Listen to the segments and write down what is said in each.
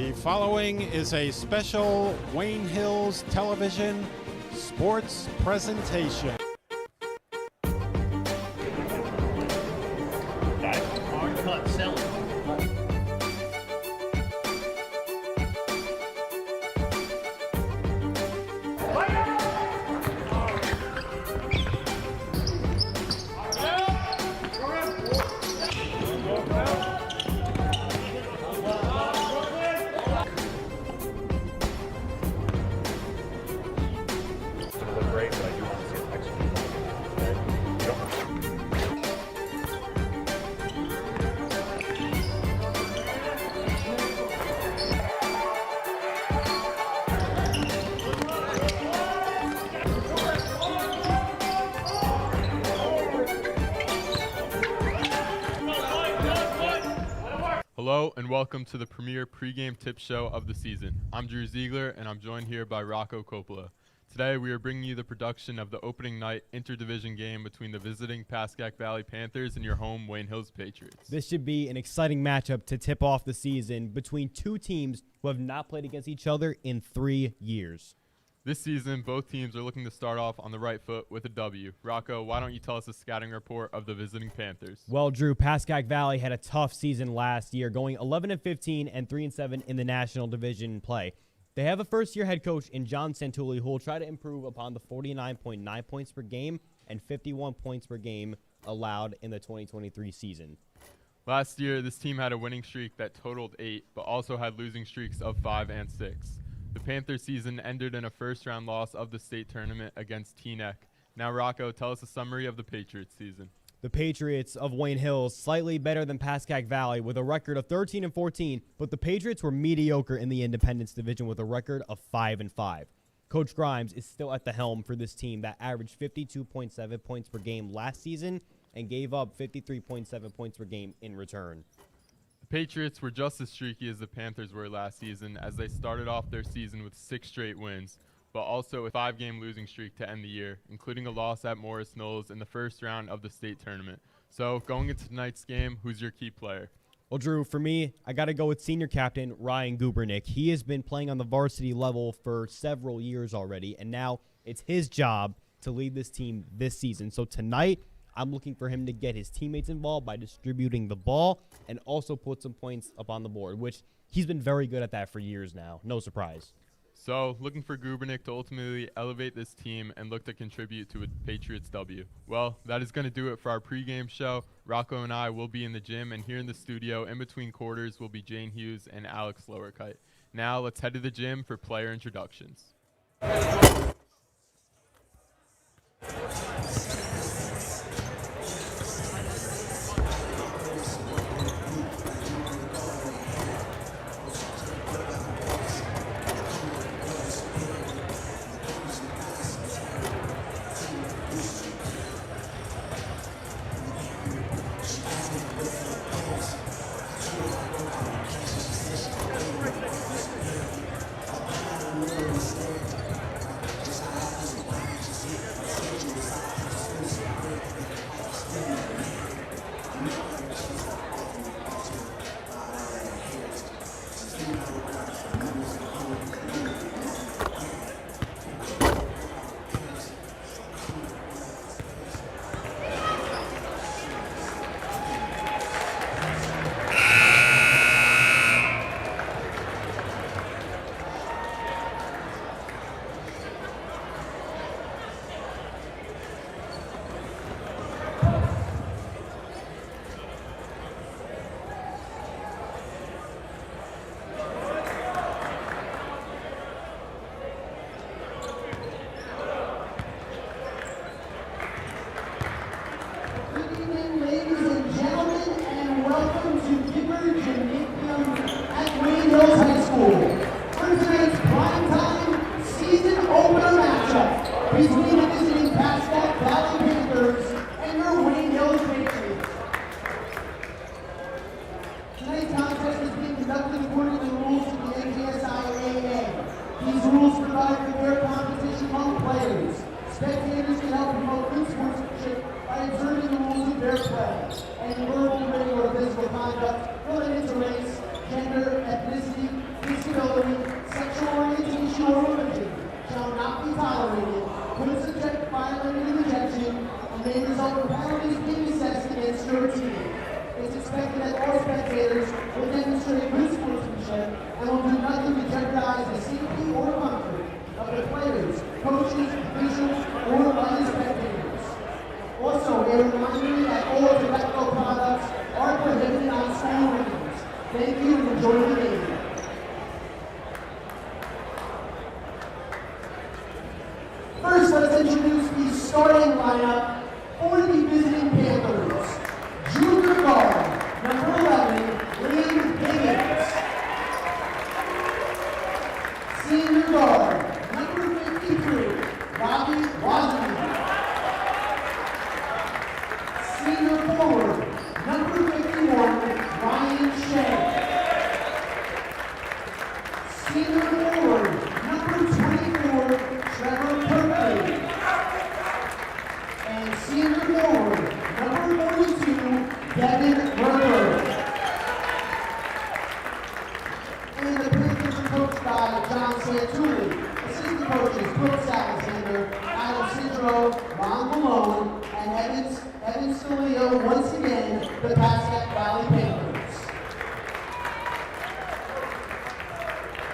The following is a special Wayne Hills Television sports presentation. Hard cut selling. Hello and welcome to the premier pregame tip show of the season. I'm Drew Ziegler and I'm joined here by Rocco Coppola. Today we are bringing you the production of the opening night interdivision game between the visiting Pascack Valley Panthers and your home Wayne Hills Patriots. This should be an exciting matchup to tip off the season between two teams who have not played against each other in 3 years. This season, both teams are looking to start off on the right foot with a W. Rocco, why don't you tell us a scouting report of the visiting Panthers? Well, Drew, Pascack Valley had a tough season last year, going 11-15 and 3-7 in the National Division play. They have a first-year head coach in John Santulli who will try to improve upon the 49.9 points per game and 51 points per game allowed in the 2023 season. Last year, this team had a winning streak that totaled 8, but also had losing streaks of 5 and 6. The Panthers season ended in a first-round loss of the state tournament against Teaneck. Now, Rocco, tell us a summary of the Patriots season. The Patriots of Wayne Hills slightly better than Pascack Valley with a record of 13-14, but the Patriots were mediocre in the Independence Division with a record of 5-5. Coach Grimes is still at the helm for this team that averaged 52.7 points per game last season and gave up 53.7 points per game in return. The Patriots were just as streaky as the Panthers were last season as they started off their season with 6 straight wins, but also a 5-game losing streak to end the year, including a loss at Morris Knolls in the first round of the state tournament. So, going into tonight's game, who's your key player? Well, Drew, for me, I got to go with senior captain Ryan Gubernick. He has been playing on the varsity level for several years already, and now it's his job to lead this team this season. So tonight, I'm looking for him to get his teammates involved by distributing the ball and also put some points up on the board, which he's been very good at that for years now. No surprise. So, looking for Gubernick to ultimately elevate this team and look to contribute to a Patriots W. Well, that is going to do it for our pregame show. Rocco and I will be in the gym, and here in the studio, in between quarters, will be Jane Hughes and Alex Loewrigkeit. Now, let's head to the gym for player introductions. Between the visiting Pascack Valley Panthers and your Wayne Hills Patriots. Tonight's contest is being conducted according to the rules of the NJSIAA. These rules provide for fair competition among players. Spectators can help promote good sportsmanship by observing the rules of fair play and verbal, written, or physical conduct related to race, gender, ethnicity, expecting that all spectators will demonstrate good sportsmanship and will do nothing to jeopardize the safety or comfort of the players, coaches, officials, or other spectators. Also, a reminder that all tobacco products are prohibited on school grounds. Thank you and enjoy the game. First, let's introduce the starting lineup for the visiting Panthers. Junior guard, number 11, Liam Higgins. Senior guard, number 53, Robbie Washington. Senior forward, number 51, Ryan Shea. Senior forward, number 24, Trevor Perkley. And senior forward, number 42, Devin Rocco. And the Panthers are coached by John Santulli. Assistant coaches Brooks Alexander, Adam Sidro, Ron Malone, and Evan Scalia, once again, the Pascack Valley Panthers.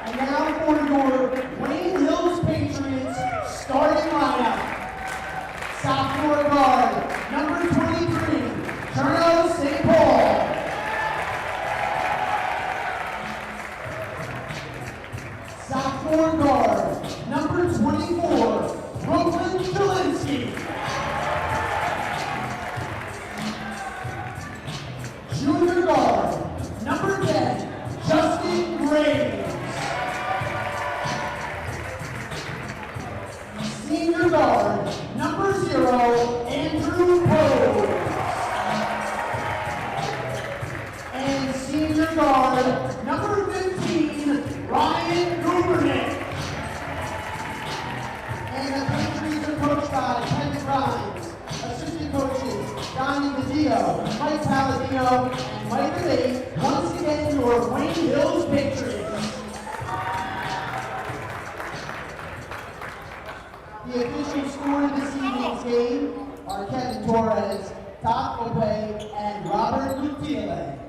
And now for your Wayne Hills Patriots starting lineup. Sophomore guard, number 23, Cherno St. Paul. Sophomore guard, number 24, Brooklyn Jelinski. Junior guard, number 10, Justin Graves. Senior guard, number 0, Andrew Poe. And senior guard, number 15, Ryan Gubernick. And the Patriots are coached by Kevin Grimes. Assistant coaches, Donnie Medillo, Mike Palladino, and Mike DeBate. Once again, your Wayne Hills Patriots. The official score of this evening's game are Kevin Torres, Todd Ope, and Robert Gutierrez.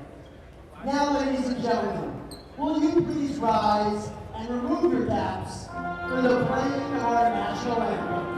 Now, ladies and gentlemen, will you please rise and remove your caps for the playing of our national anthem.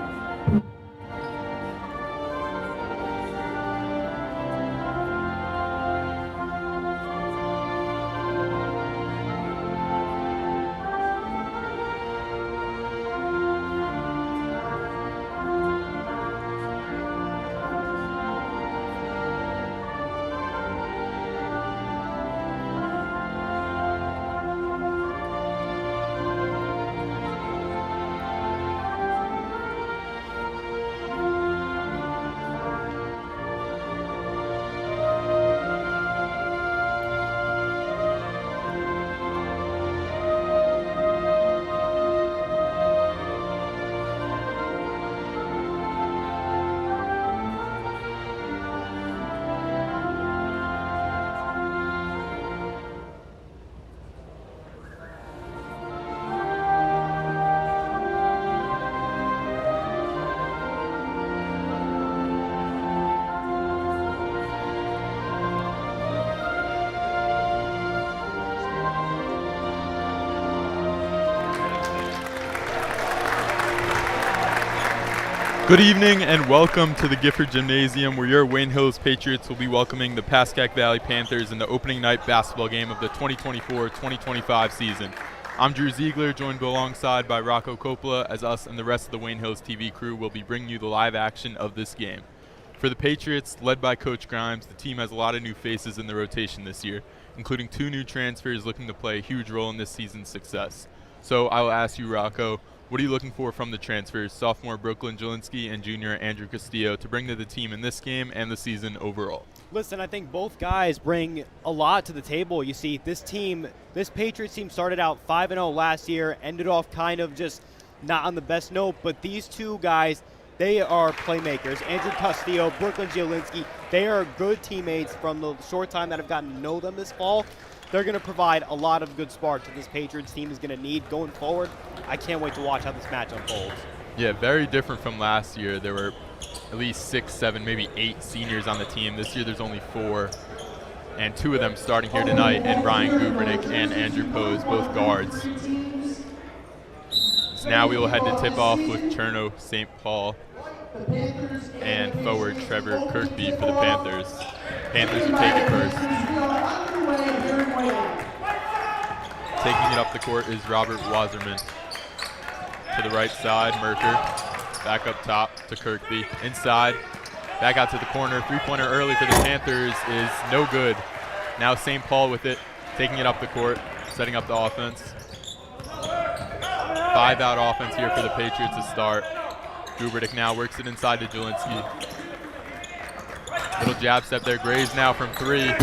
Good evening and welcome to the Gifford Gymnasium, where your Wayne Hills Patriots will be welcoming the Pascack Valley Panthers in the opening night basketball game of the 2024-2025 season. I'm Drew Ziegler, joined alongside by Rocco Coppola, as us and the rest of the Wayne Hills TV crew will be bringing you the live action of this game. For the Patriots, led by Coach Grimes, the team has a lot of new faces in the rotation this year, including 2 new transfers looking to play a huge role in this season's success. So I will ask you, Rocco, what are you looking for from the transfers, sophomore Brooklyn Jelinski and junior Andrew Castillo, to bring to the team in this game and the season overall? Listen, I think both guys bring a lot to the table. You see, this Patriots team started out 5-0 last year, ended off kind of just not on the best note, but these two guys, they are playmakers. Andrew Castillo, Brooklyn Jelinski, they are good teammates from the short time that I've gotten to know them this fall. They're going to provide a lot of good spark that this Patriots team is going to need going forward. I can't wait to watch how this match unfolds. Yeah, very different from last year. There were at least 6, 7, maybe 8 seniors on the team. This year there's only 4. And 2 of them starting here tonight, and Ryan Gubernick and Andrew Pose, both guards. So now we will head to tip-off with Cherno St. Paul and forward Trevor Kirkby for the Panthers. Panthers will take it first. Taking it up the court is Robert Wasserman. To the right side, Merker. Back up top to Kirkby. Inside, back out to the corner. 3-pointer early for the Panthers is no good. Now St. Paul with it, taking it up the court, setting up the offense. 5-out offense here for the Patriots to start. Gubernick now works it inside to Jelinski. Little jab step there. Graves now from 3,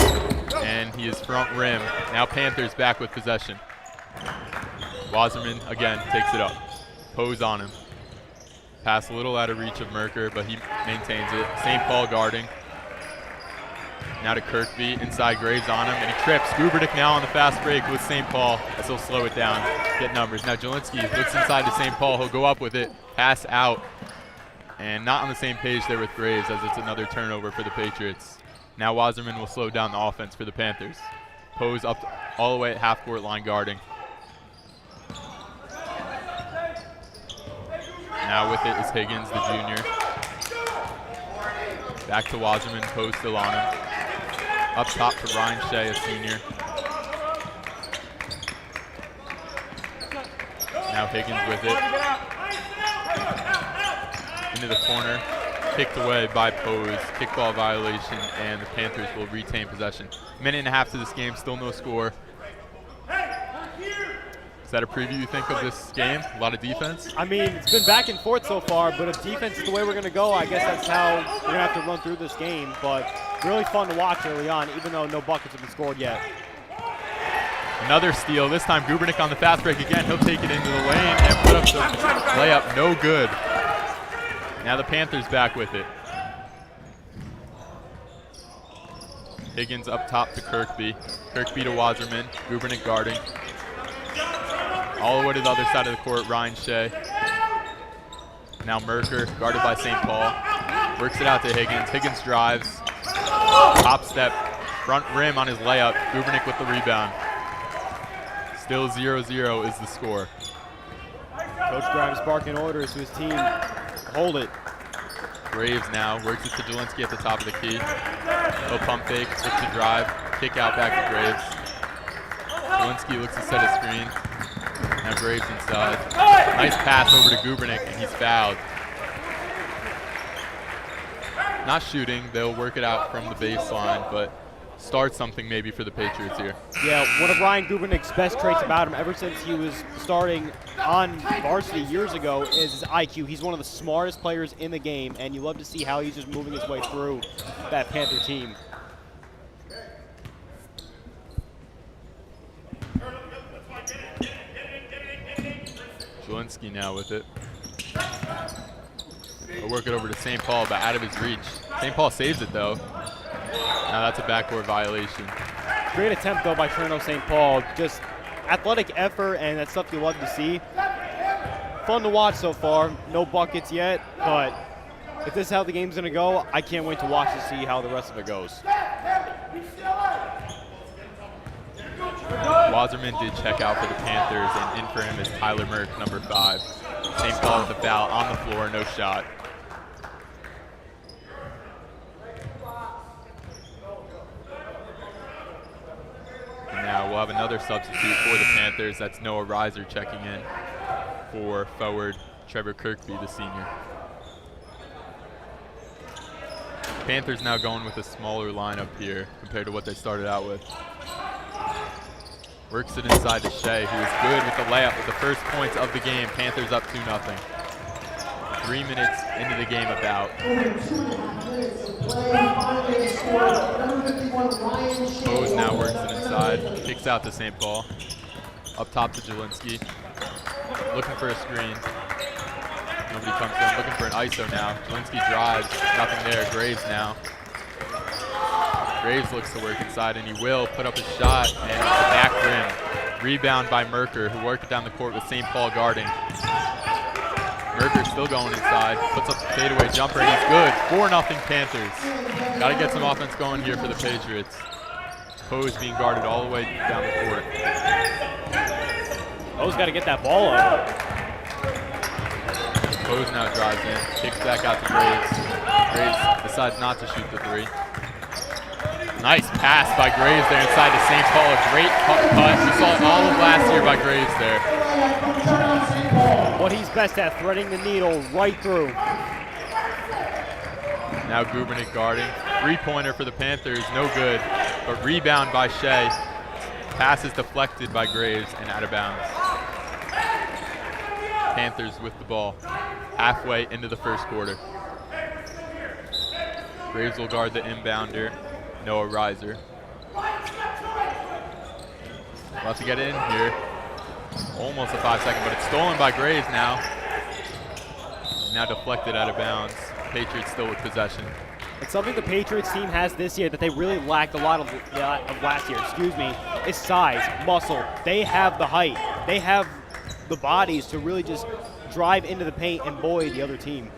and he is front rim. Now Panthers back with possession. Wasserman again takes it up. Pose on him. Pass a little out of reach of Merker, but he maintains it. St. Paul guarding. Now to Kirkby, inside Graves on him, and he trips. Gubernick now on the fast break with St. Paul, as he'll slow it down, get numbers. Now Jelinski looks inside to St. Paul, he'll go up with it, pass out, and not on the same page there with Graves, as it's another turnover for the Patriots. Now Wasserman will slow down the offense for the Panthers. Pose up all the way at half-court line guarding. Now with it is Higgins, the junior. Back to Wasserman, Pose still on him. Up top to Ryan Shea, a senior. Now Higgins with it. Into the corner, kicked away by Pose. Kickball violation, and the Panthers will retain possession. Minute and a half to this game, still no score. Is that a preview, you think, of this game? A lot of defense? I mean, it's been back and forth so far, but if defense is the way we're going to go, I guess that's how we're going to have to run through this game. But really fun to watch early on, even though no buckets have been scored yet. Another steal, this time Gubernick on the fast break again. He'll take it into the lane and put up the layup, no good. Now the Panthers back with it. Higgins up top to Kirkby. Kirkby to Wasserman, Gubernick guarding. All the way to the other side of the court, Ryan Shea. Now Merker, guarded by St. Paul. Works it out to Higgins. Higgins drives. Top step, front rim on his layup. Gubernick with the rebound. Still 0-0 is the score. Coach Grimes barking orders to his team. Hold it. Graves now works it to Jelinski at the top of the key. He'll pump fake, looks to drive, kick out back to Graves. Jelinski looks to set a screen. Now Graves inside. Nice pass over to Gubernick, and he's fouled. Not shooting, they'll work it out from the baseline, but start something maybe for the Patriots here. Yeah, one of Ryan Gubernick's best traits about him ever since he was starting on varsity years ago is his IQ. He's one of the smartest players in the game, and you love to see how he's just moving his way through that Panther team. Jelinski now with it. He'll work it over to St. Paul, but out of his reach. St. Paul saves it though. Now that's a backcourt violation. Great attempt though by Cherno St. Paul. Just athletic effort, and that's stuff you love to see. Fun to watch so far. No buckets yet, but if this is how the game's gonna go, I can't wait to watch to see how the rest of it goes. Wasserman did check out for the Panthers, and in for him is Tyler Merck, number 5. St. Paul with the foul on the floor, no shot. And now we'll have another substitute for the Panthers. That's Noah Reiser checking in for forward Trevor Kirkby, the senior. Panthers now going with a smaller lineup here compared to what they started out with. Works it inside to Shea, who is good with the layup with the first points of the game. Panthers up 2-0. 3 minutes into the game about. Bose now works it inside, kicks out to St. Paul. Up top to Jelinski. Looking for a screen. Nobody comes in, looking for an ISO now. Jelinski drives, nothing there. Graves now. Graves looks to work inside, and he will put up a shot, and it's the back rim. Rebound by Merker, who worked it down the court with St. Paul guarding. Merker still going inside, puts up the fadeaway jumper, and he's good. 4-0 Panthers. Got to get some offense going here for the Patriots. Pose being guarded all the way down the court. Pose got to get that ball over. Pose now drives in, kicks back out to Graves. Graves decides not to shoot the three. Nice pass by Graves there inside to St. Paul. A great cut. We saw it all of last year by Graves there. What he's best at, threading the needle right through. Now Gubernick guarding. Three-pointer for the Panthers, no good. But rebound by Shea. Pass is deflected by Graves and out of bounds. Panthers with the ball halfway into the first quarter. Graves will guard the inbounder, Noah Reiser. About to get in here. Almost a 5-second, but it's stolen by Graves now. Now deflected out of bounds. Patriots still with possession. It's something the Patriots team has this year that they really lacked a lot of last year, is size, muscle. They have the height. They have the bodies to really just drive into the paint and buoy the other team.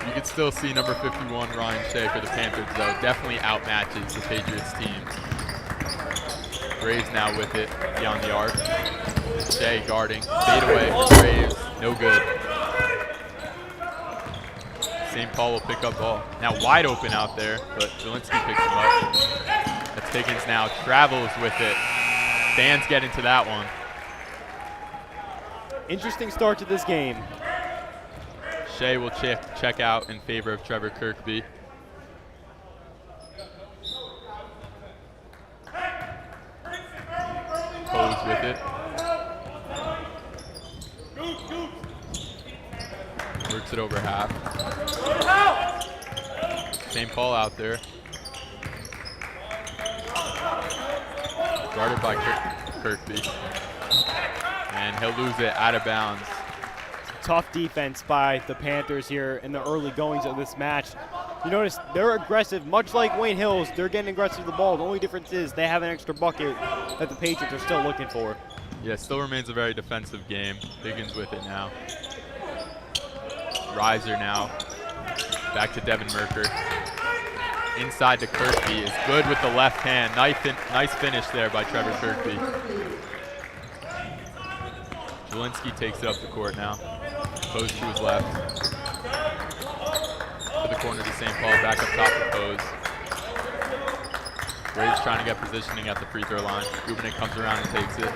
You can still see number 51, Ryan Shea, for the Panthers, though. Definitely outmatches the Patriots team. Graves now with it beyond the arc. Shea guarding. Fade away. Graves. No good. St. Paul will pick up ball. Now wide open out there, but Zielinski picks him up. That's Higgins now. Travels with it. Fans get into that one. Interesting start to this game. Shea will check out in favor of Trevor Kirkby. Pose with it. Works it over half. St. Paul out there. Guarded by Kirkby. And he'll lose it out of bounds. Tough defense by the Panthers here in the early goings of this match. You notice they're aggressive, much like Wayne Hills. They're getting aggressive with the ball. The only difference is they have an extra bucket that the Patriots are still looking for. Yeah, still remains a very defensive game. Higgins with it now. Reiser now. Back to Devin Merker. Inside to Kirkby is good with the left hand. Nice finish there by Trevor Kirkby. Zielinski takes it up the court now. Pose to his left. To the corner to St. Paul, back up top to Pose. Graves trying to get positioning at the free throw line. Gubernick comes around and takes it.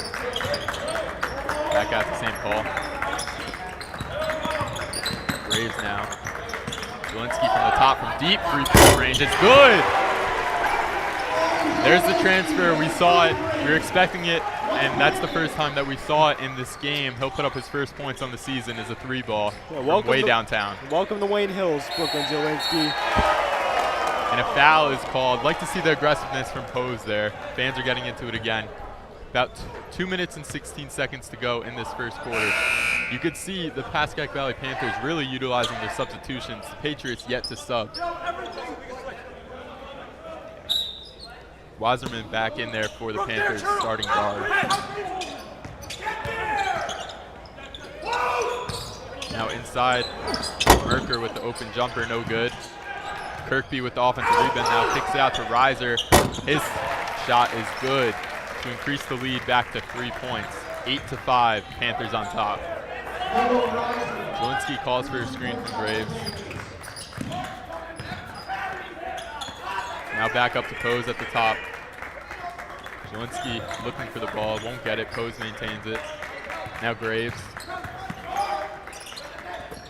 Back out to St. Paul. Graves now. Zielinski from the top from deep free throw range. It's good! There's the transfer. We saw it. We were expecting it. And that's the first time that we saw it in this game. He'll put up his first points on the season as a three ball from way downtown. Welcome to Wayne Hills, Brooklyn Zielinski. And a foul is called. Like to see the aggressiveness from Pose there. Fans are getting into it again. About 2 minutes and 16 seconds to go in this first quarter. You could see the Pascack Valley Panthers really utilizing their substitutions. The Patriots yet to sub. Wasserman back in there for the Panthers starting guard. Now inside, Merker with the open jumper, no good. Kirkby with the offensive rebound now kicks it out to Reiser. His shot is good to increase the lead back to 3 points. 8-5, Panthers on top. Zielinski calls for a screen from Graves. Now back up to Pose at the top. Zielinski looking for the ball, won't get it. Pose maintains it. Now Graves.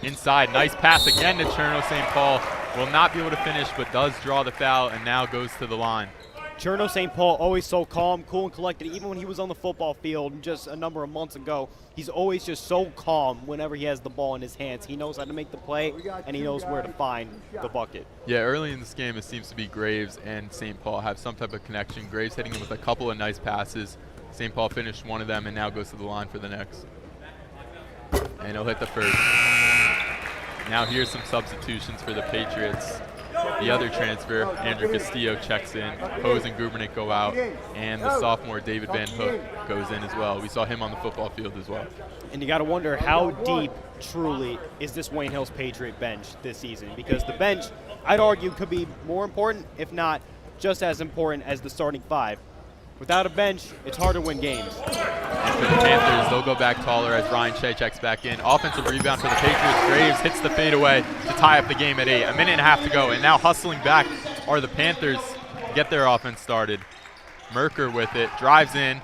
Inside, nice pass again to Cherno St. Paul. Will not be able to finish, but does draw the foul and now goes to the line. Cherno St. Paul always so calm, cool, and collected. Even when he was on the football field just a number of months ago, he's always just so calm whenever he has the ball in his hands. He knows how to make the play, and he knows where to find the bucket. Yeah, early in this game, it seems to be Graves and St. Paul have some type of connection. Graves hitting him with a couple of nice passes. St. Paul finished one of them and now goes to the line for the next. And he'll hit the first. Now here's some substitutions for the Patriots. The other transfer, Andrew Castillo, checks in. Pose and Gubernick go out, and the sophomore David Van Hook goes in as well. We saw him on the football field as well. And you got to wonder how deep, truly, is this Wayne Hills Patriot bench this season? Because the bench, I'd argue, could be more important, if not just as important as the starting 5. Without a bench, it's hard to win games. And for the Panthers, they'll go back taller as Ryan Shea checks back in. Offensive rebound for the Patriots. Graves hits the fadeaway to tie up the game at 8. A minute and a half to go, and now hustling back are the Panthers to get their offense started. Merker with it, drives in.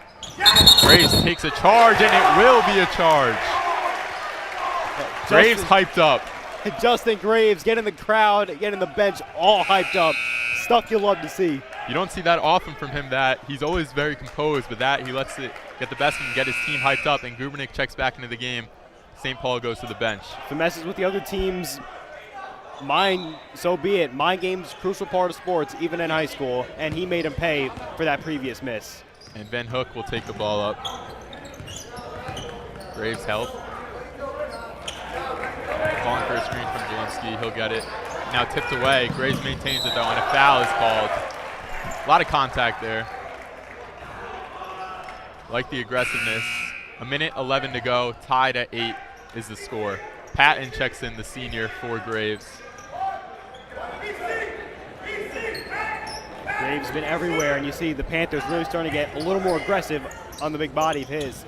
Graves takes a charge, and it will be a charge. Graves hyped up. Justin Graves getting the crowd, getting the bench all hyped up. Stuff you love to see. You don't see that often from him. That he's always very composed, but that he lets it get the best of him, get his team hyped up, and Gubernick checks back into the game. St. Paul goes to the bench. If it messes with the other team's mind, so be it. Mind game's a crucial part of sports, even in high school, and he made him pay for that previous miss. And Van Hook will take the ball up. Graves help. Calling for a screen from Jelinski. He'll get it. Now tipped away. Graves maintains it though, and a foul is called. A lot of contact there. Like the aggressiveness. A minute 11 to go. Tied at 8 is the score. Patton checks in, the senior, for Graves. Graves been everywhere, and you see the Panthers really starting to get a little more aggressive on the big body of his.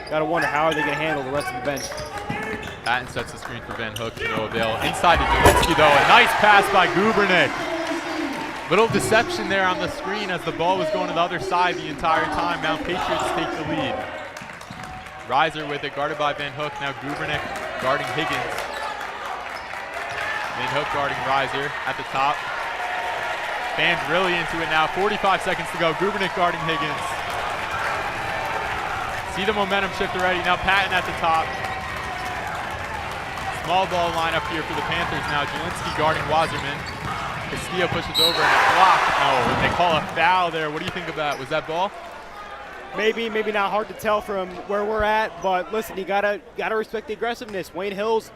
Got to wonder how are they going to handle the rest of the bench. Patton sets the screen for Van Hook, to no avail. Inside to Jelinski though, a nice pass by Gubernick. Little deception there on the screen as the ball was going to the other side the entire time. Now Patriots take the lead. Reiser with it, guarded by Van Hook. Now Gubernick guarding Higgins. Van Hook guarding Reiser at the top. Fans really into it now. 45 seconds to go. Gubernick guarding Higgins. See the momentum shift already. Now Patton at the top. Small ball lineup here for the Panthers now. Jelinski guarding Wasserman. Castillo pushes over and a block. Oh, and they call a foul there. What do you think of that? Was that ball? Maybe not. Hard to tell from where we're at, but listen, you gotta respect the aggressiveness. Wayne Hills,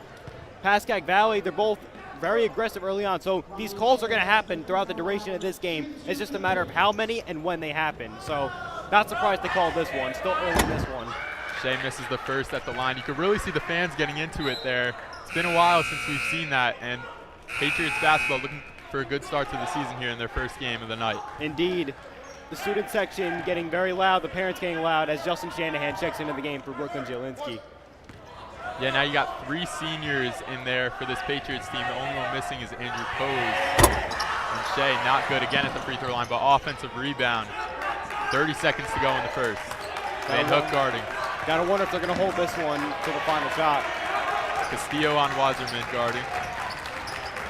Pascack Valley, they're both very aggressive early on. So these calls are gonna happen throughout the duration of this game. It's just a matter of how many and when they happen. So not surprised they called this one. Still early in this one. Shea misses the first at the line. You could really see the fans getting into it there. It's been a while since we've seen that, and Patriots basketball looking for a good start to the season here in their first game of the night. Indeed. The student section getting very loud, the parents getting loud as Justin Shanahan checks into the game for Brooklyn Jelinski. Yeah, now you got 3 seniors in there for this Patriots team. The only one missing is Andrew Pose. And Shea not good again at the free throw line, but offensive rebound. 30 seconds to go in the first. Van Hook guarding. Gotta wonder if they're gonna hold this one to the final shot. Castillo on Wasserman guarding.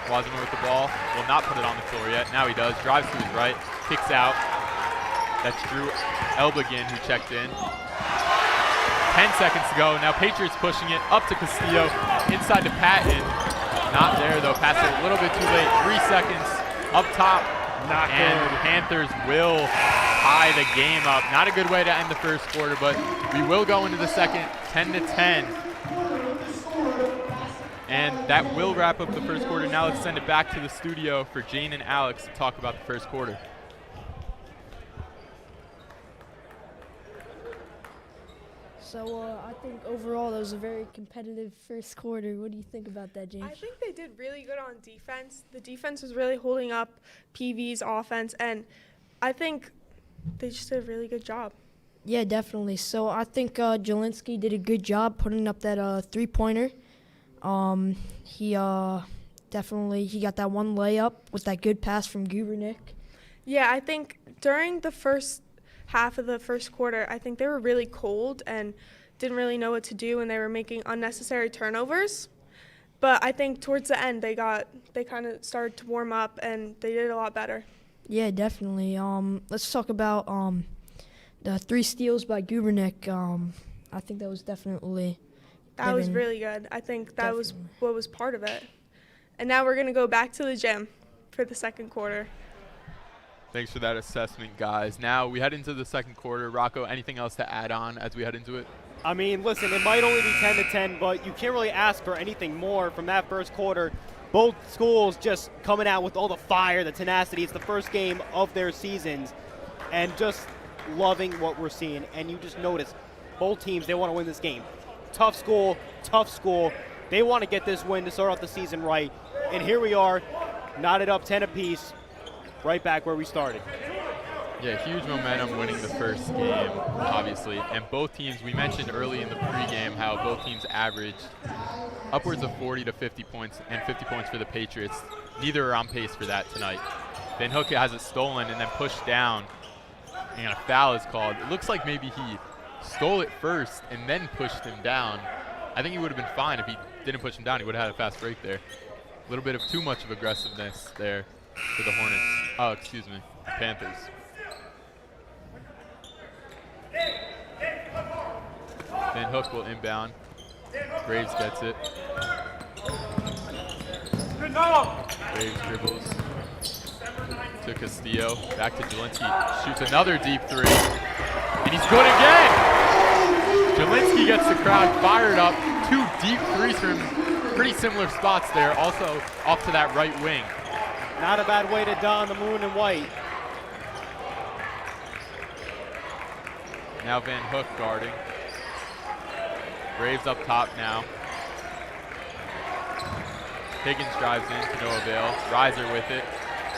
Wasserman with the ball. Will not put it on the floor yet. Now he does. Drives to his right. Kicks out. That's Drew Elbegin who checked in. 10 seconds to go. Now Patriots pushing it up to Castillo. Inside to Patton. Not there though. Pass it a little bit too late. 3 seconds. Up top. Not good. And Panthers will tie the game up. Not a good way to end the first quarter, but we will go into the second 10-10. And that will wrap up the first quarter. Now let's send it back to the studio for Jane and Alex to talk about the first quarter. So I think overall that was a very competitive first quarter. What do you think about that, James? I think they did really good on defense. The defense was really holding up PV's offense, and I think they just did a really good job. Yeah, definitely. So I think Jelinski did a good job putting up that three-pointer. He got that one layup with that good pass from Gubernick. Yeah, I think during the first half of the first quarter, I think they were really cold and didn't really know what to do, and they were making unnecessary turnovers. But I think towards the end, they kind of started to warm up, and they did a lot better. Yeah, definitely. Let's talk about the 3 steals by Gubernick. I think that was definitely. That was really good. I think that was Definitely. what was part of it. And now we're going to go back to the gym for the second quarter. Thanks for that assessment, guys. Now we head into the second quarter. Rocco, anything else to add on as we head into it? I mean, listen, it might only be 10-10, but you can't really ask for anything more from that first quarter. Both schools just coming out with all the fire, the tenacity. It's the first game of their seasons, and just loving what we're seeing. And you just notice both teams, they want to win this game. Tough school. They want to get this win to start off the season right. And here we are, knotted up 10 apiece. right back where we started. Yeah, huge momentum winning the first game, obviously. And both teams, we mentioned early in the pregame how both teams averaged upwards of 40 to 50 points and 50 points for the Patriots. Neither are on pace for that tonight. Van Hook has it stolen and then pushed down, and a foul is called. It looks like maybe he stole it first and then pushed him down. I think he would have been fine if he didn't push him down. He would have had a fast break there. A little bit of too much of aggressiveness there for the Hornets. Oh, excuse me, the Panthers. Van Hook will inbound. Graves gets it. Graves dribbles to Castillo. Back to Jelinski. Shoots another deep three. And he's good again! Jelinski gets the crowd fired up. 2 deep threes from pretty similar spots there. Also off to that right wing. Not a bad way to don the moon and white. Now Van Hook guarding. Graves up top now. Higgins drives in to no avail. Reiser with it.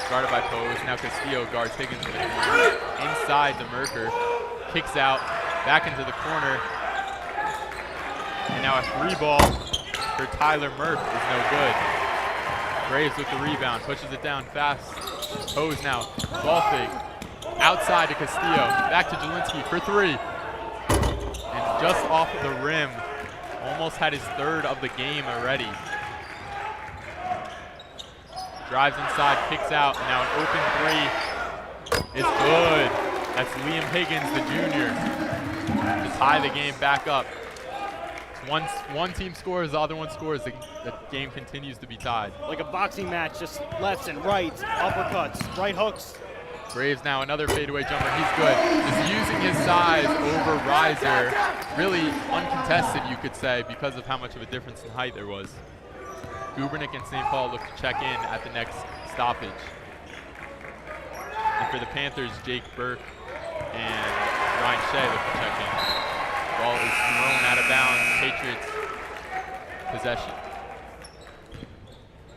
Guarded by Pose. Now Castillo guards Higgins in the corner. Inside to Merker. Kicks out. Back into the corner. And now a 3-ball for Tyler Murph is no good. Graves with the rebound. Pushes it down fast. Pose now. Ball fake. Outside to Castillo. Back to Jelinski for 3. And just off the rim. Almost had his 3rd of the game already. Drives inside, kicks out, and now an open 3 is good. That's Liam Higgins, the junior, to tie the game back up. One team scores, the other one scores, the game continues to be tied. Like a boxing match, just lefts and rights, uppercuts, right hooks. Graves now another fadeaway jumper. He's good. Just using his size over Reiser. Really uncontested, you could say, because of how much of a difference in height there was. Gubernick and St. Paul look to check in at the next stoppage. And for the Panthers, Jake Burke and Ryan Shea look to check in. Ball is thrown out of bounds. Patriots possession.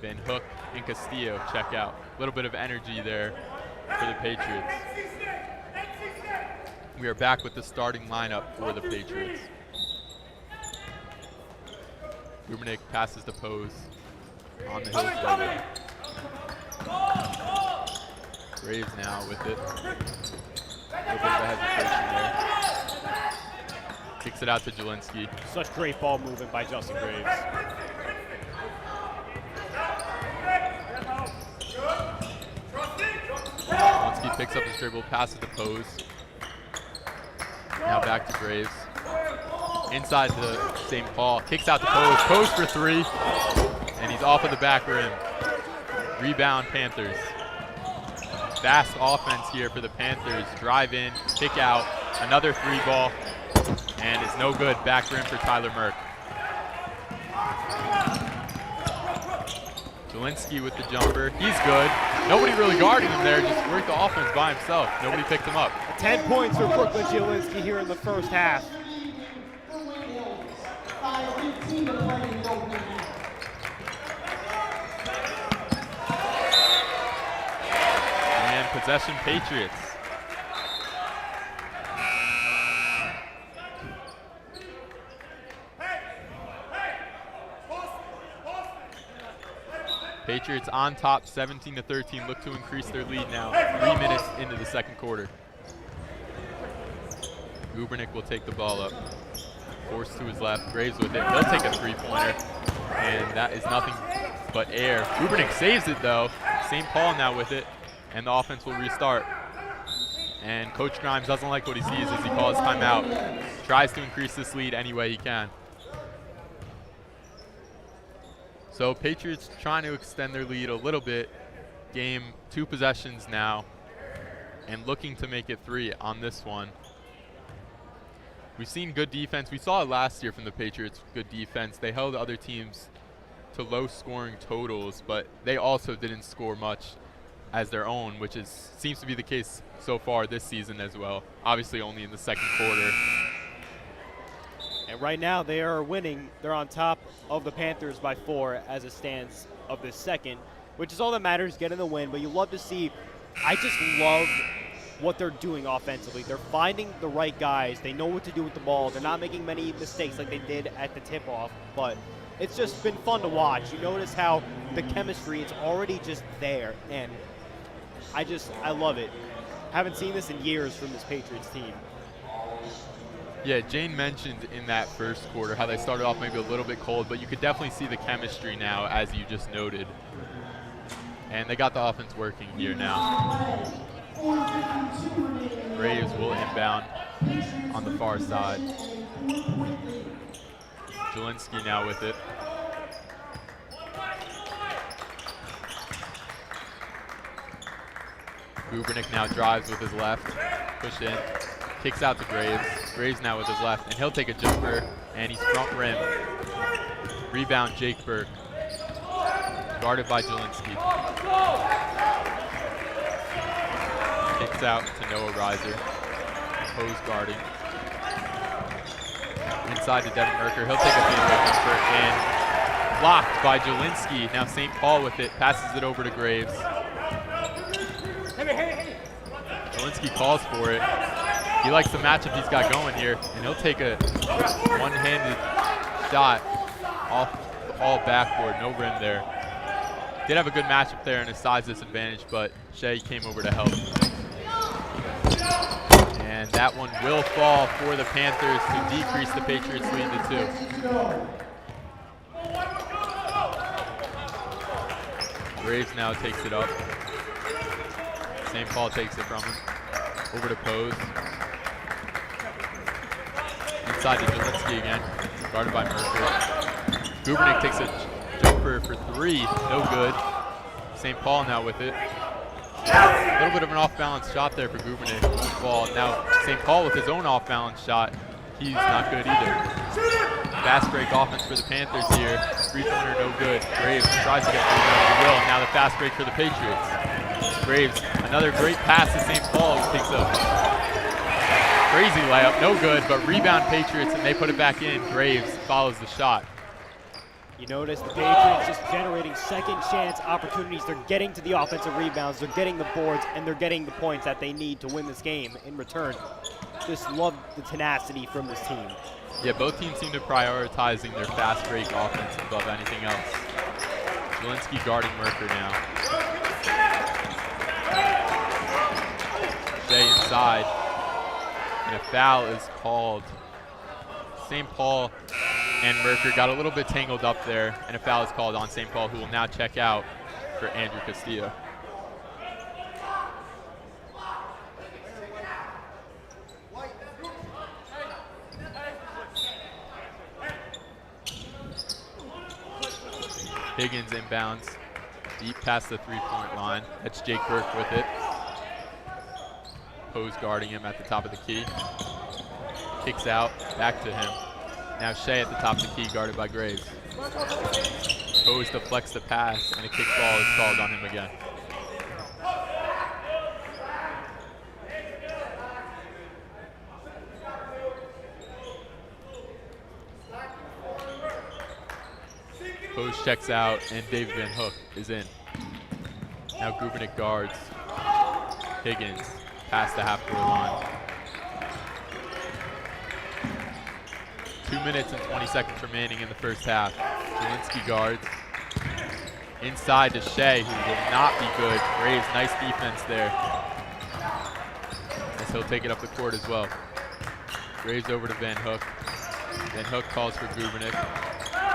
Van Hook and Castillo check out. A little bit of energy there for the Patriots. We are back with the starting lineup for the Patriots. Gubernick passes to Pose on the Hills level. Graves now with it. A little bit of a hesitation there. Kicks it out to Jelinski. Such great ball movement by Justin Graves. Jelinski picks up his dribble, passes to Pose. Now back to Graves. Inside to St. Paul. Kicks out to Pose. Pose for 3. And he's off of the back rim. Rebound Panthers. Fast offense here for the Panthers. Drive in, kick out. Another 3-ball. And it's no good. Back rim for Tyler Merck. Jelinski with the jumper. He's good. Nobody really guarding him there. Just worked the offense by himself. Nobody picked him up. 10 points for Brooklyn Jelinski here in the first half. And possession Patriots. Patriots on top 17-13, look to increase their lead now 3 minutes into the second quarter. Gubernick will take the ball up. Forced to his left, Graves with it. He'll take a 3-pointer, and that is nothing but air. Gubernick saves it though. St. Paul now with it, and the offense will restart. And Coach Grimes doesn't like what he sees as he calls timeout. Tries to increase this lead any way he can. So Patriots trying to extend their lead a little bit. Game 2 possessions now, and looking to make it 3 on this one. We've seen good defense. We saw it last year from the Patriots, good defense. They held other teams to low scoring totals, but they also didn't score much as their own, which seems to be the case so far this season as well. Obviously only in the second quarter. And right now they are winning. They're on top of the Panthers by 4 as it stands of this second, which is all that matters, getting the win. But you love to see I just love what they're doing offensively. They're finding the right guys. They know what to do with the ball. They're not making many mistakes like they did at the tip-off, but it's just been fun to watch. You notice how the chemistry, it's already just there, and I love it. Haven't seen this in years from this Patriots team. Yeah, Jane mentioned in that first quarter how they started off maybe a little bit cold, but you could definitely see the chemistry now, as you just noted. And they got the offense working here now. Braves will inbound on the far side. Jelinski now with it. Gubernick now drives with his left, push in, kicks out to Graves. Graves now with his left, and he'll take a jumper, and he's front rim. Rebound, Jake Burke. Guarded by Jelinski. Kicks out to Noah Reiser. Hose guarding. Inside to Devin Merker. He'll take a fadeaway jumper, and blocked by Jelinski. Now St. Paul with it, passes it over to Graves. Jelinski calls for it. He likes the matchup he's got going here, and he'll take a one-handed shot off all backboard, no rim there. Did have a good matchup there and a size disadvantage, but Shea came over to help. And that one will fall for the Panthers to decrease the Patriots' lead to 2. Graves now takes it up. St. Paul takes it from him. Over to Pose. Inside to Jelinski again. Guarded by Merker. Gubernick takes a jumper for 3. No good. St. Paul now with it. A little bit of an off-balance shot there for Gubernick. Ball. Now St. Paul with his own off-balance shot. He's not good either. Fast break offense for the Panthers here. 3-pointer no good. Graves tries to get the rebound. He will. Now the fast break for the Patriots. Graves, another great pass to St. Paul, who takes a crazy layup, no good, but rebound Patriots, and they put it back in. Graves follows the shot. You notice the Patriots just generating second chance opportunities. They're getting to the offensive rebounds, they're getting the boards, and they're getting the points that they need to win this game in return. Just love the tenacity from this team. Yeah, both teams seem to prioritizing their fast break offense above anything else. Jelinski guarding Merker now. Shea inside, and a foul is called. St. Paul and Merker got a little bit tangled up there, and a foul is called on St. Paul, who will now check out for Andrew Castillo. Higgins inbounds, deep past the three-point line. That's Jake Burke with it. Pose guarding him at the top of the key. Kicks out, back to him. Now Shea at the top of the key, guarded by Graves. Pose deflects the pass, and a kick ball is called on him again. Pose checks out, and David Van Hook is in. Now Gubernick guards. Higgins past the half-court line. 2 minutes and 20 seconds remaining in the first half. Jelinski guards. Inside to Shea, who will not be good. Graves, nice defense there. As he'll take it up the court as well. Graves over to Van Hook. Van Hook calls for Gubernick.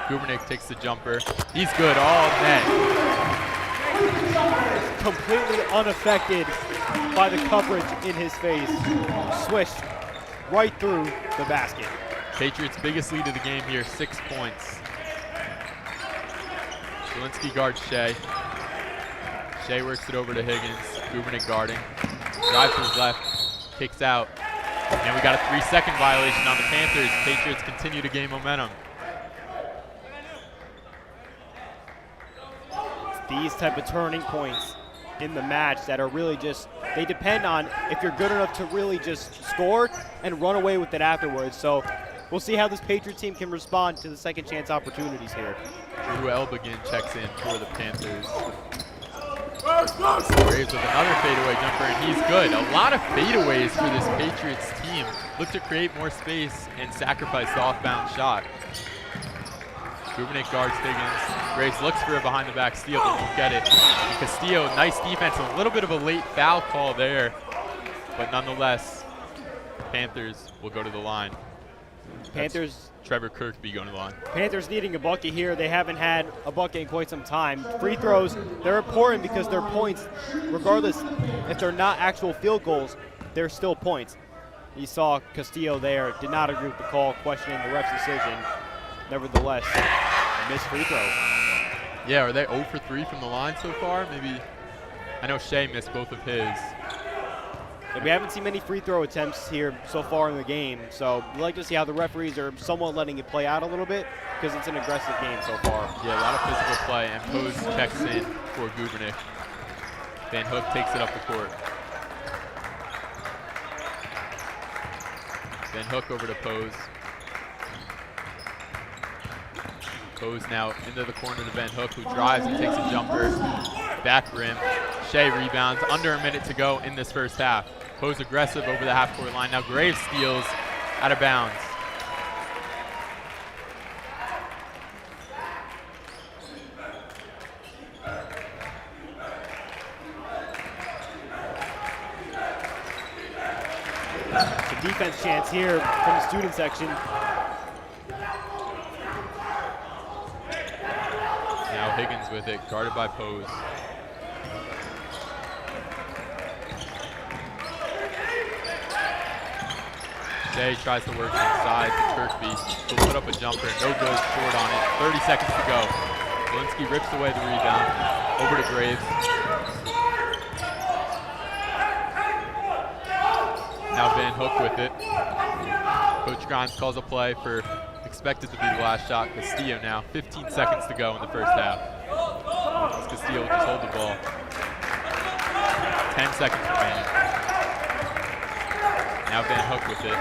Gubernick takes the jumper. He's good all net. Completely unaffected by the coverage in his face. Swished right through the basket. Patriots' biggest lead of the game here, 6 points. Jelinski guards Shea. Shea works it over to Higgins. Gubernick guarding. Drives to his left. Kicks out. And we got a 3-second violation on the Panthers. Patriots continue to gain momentum. These type of turning points in the match that are really just, they depend on if you're good enough to really just score and run away with it afterwards. So we'll see how this Patriot team can respond to the second chance opportunities here. Drew Elbegin checks in for the Panthers. Graves with another fadeaway jumper, and he's good. A lot of fadeaways for this Patriots team. Look to create more space and sacrifice the off-bound shot. Gubernick guards Higgins. Graves looks for a behind-the-back steal, but won't get it. And Castillo, nice defense. A little bit of a late foul call there, but nonetheless, Panthers will go to the line. Panthers. That's Trevor Kirkby going to the line. Panthers needing a bucket here. They haven't had a bucket in quite some time. Free throws, they're important because they're points. Regardless, if they're not actual field goals, they're still points. You saw Castillo there, did not agree with the call, questioning the ref's decision. Nevertheless, a missed free throw. Yeah, are they 0 for 3 from the line so far? Maybe. I know Shea missed both of his. And we haven't seen many free throw attempts here so far in the game, so we like to see how the referees are somewhat letting it play out a little bit because it's an aggressive game so far. Yeah, a lot of physical play, and Pose checks in for Gubernick. Van Hook takes it up the court. Van Hook over to Pose. Pose now into the corner to Van Hook, who drives and takes a jumper. Back rim. Shea rebounds. Under a minute to go in this first half. Pose aggressive over the half-court line. Now Graves steals out of bounds. It's a defense chance here from the student section. Now Higgins with it, guarded by Pose. Shea tries to work inside to Kirkby, who'll put up a jumper, no good, short on it. 30 seconds to go. Zielinski rips away the rebound, over to Graves. Now Van Hook with it. Coach Grimes calls a play for expected to be the last shot. Castillo now, 15 seconds to go in the first half. As Castillo will just hold the ball. 10 seconds remaining. Now Van Hook with it.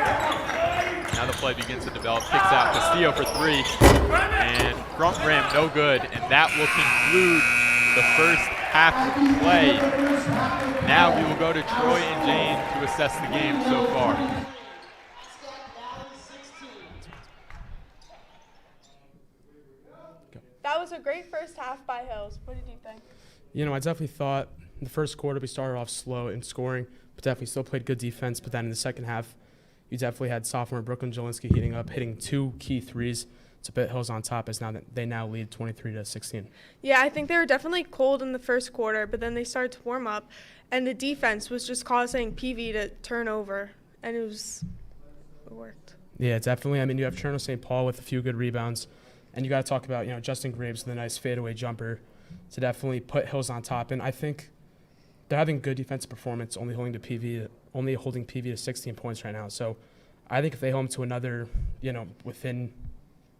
Now the play begins to develop. Kicks out Castillo for 3. And front rim, no good. And that will conclude the first half play. Now we will go to Troy and Jane to assess the game so far. That was a great first half by Hills. What did you think? You know, I definitely thought in the first quarter we started off slow in scoring, but definitely still played good defense. But then in the second half, you definitely had sophomore Brooklyn Zielinski heating up, hitting 2 key threes to put Hills on top as they now lead 23-16. Yeah, I think they were definitely cold in the first quarter, but then they started to warm up, and the defense was just causing PV to turn over, and it worked. Yeah, definitely. I mean, you have Cherno St. Paul with a few good rebounds, and you got to talk about, you know, Justin Graves with a nice fadeaway jumper to definitely put Hills on top. And I think they're having good defensive performance, only holding PV to 16 points right now. So I think if they hold them to another, you know, within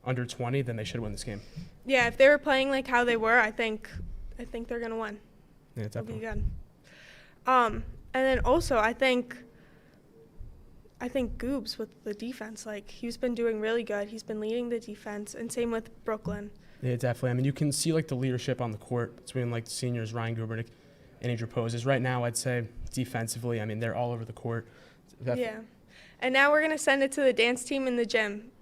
under 20, then they should win this game. Yeah, if they were playing like how they were, I think they're gonna win. Yeah, definitely. It'll be good. And then also I think Goobs with the defense, like he's been doing really good. He's been leading the defense, and same with Brooklyn. Yeah, definitely. I mean, you can see like the leadership on the court between like the seniors, Ryan Gubernick and Adrian Poses. Right now, I'd say defensively, I mean, they're all over the court. Yeah. And now we're gonna send it to the dance team in the gym.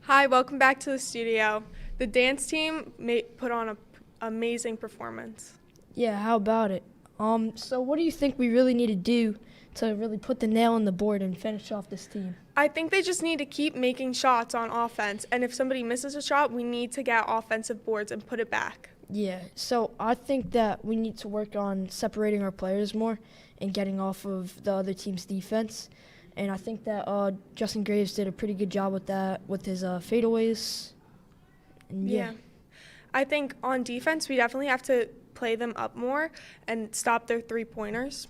Hi, welcome back to the studio. The dance team put on an amazing performance. Yeah, how about it? So what do you think we really need to do to really put the nail on the board and finish off this team? I think they just need to keep making shots on offense, and if somebody misses a shot, we need to get offensive boards and put it back. Yeah, so I think that we need to work on separating our players more and getting off of the other team's defense. And I think that Justin Graves did a pretty good job with that, with his fadeaways. And yeah. I think on defense, we definitely have to play them up more and stop their three-pointers.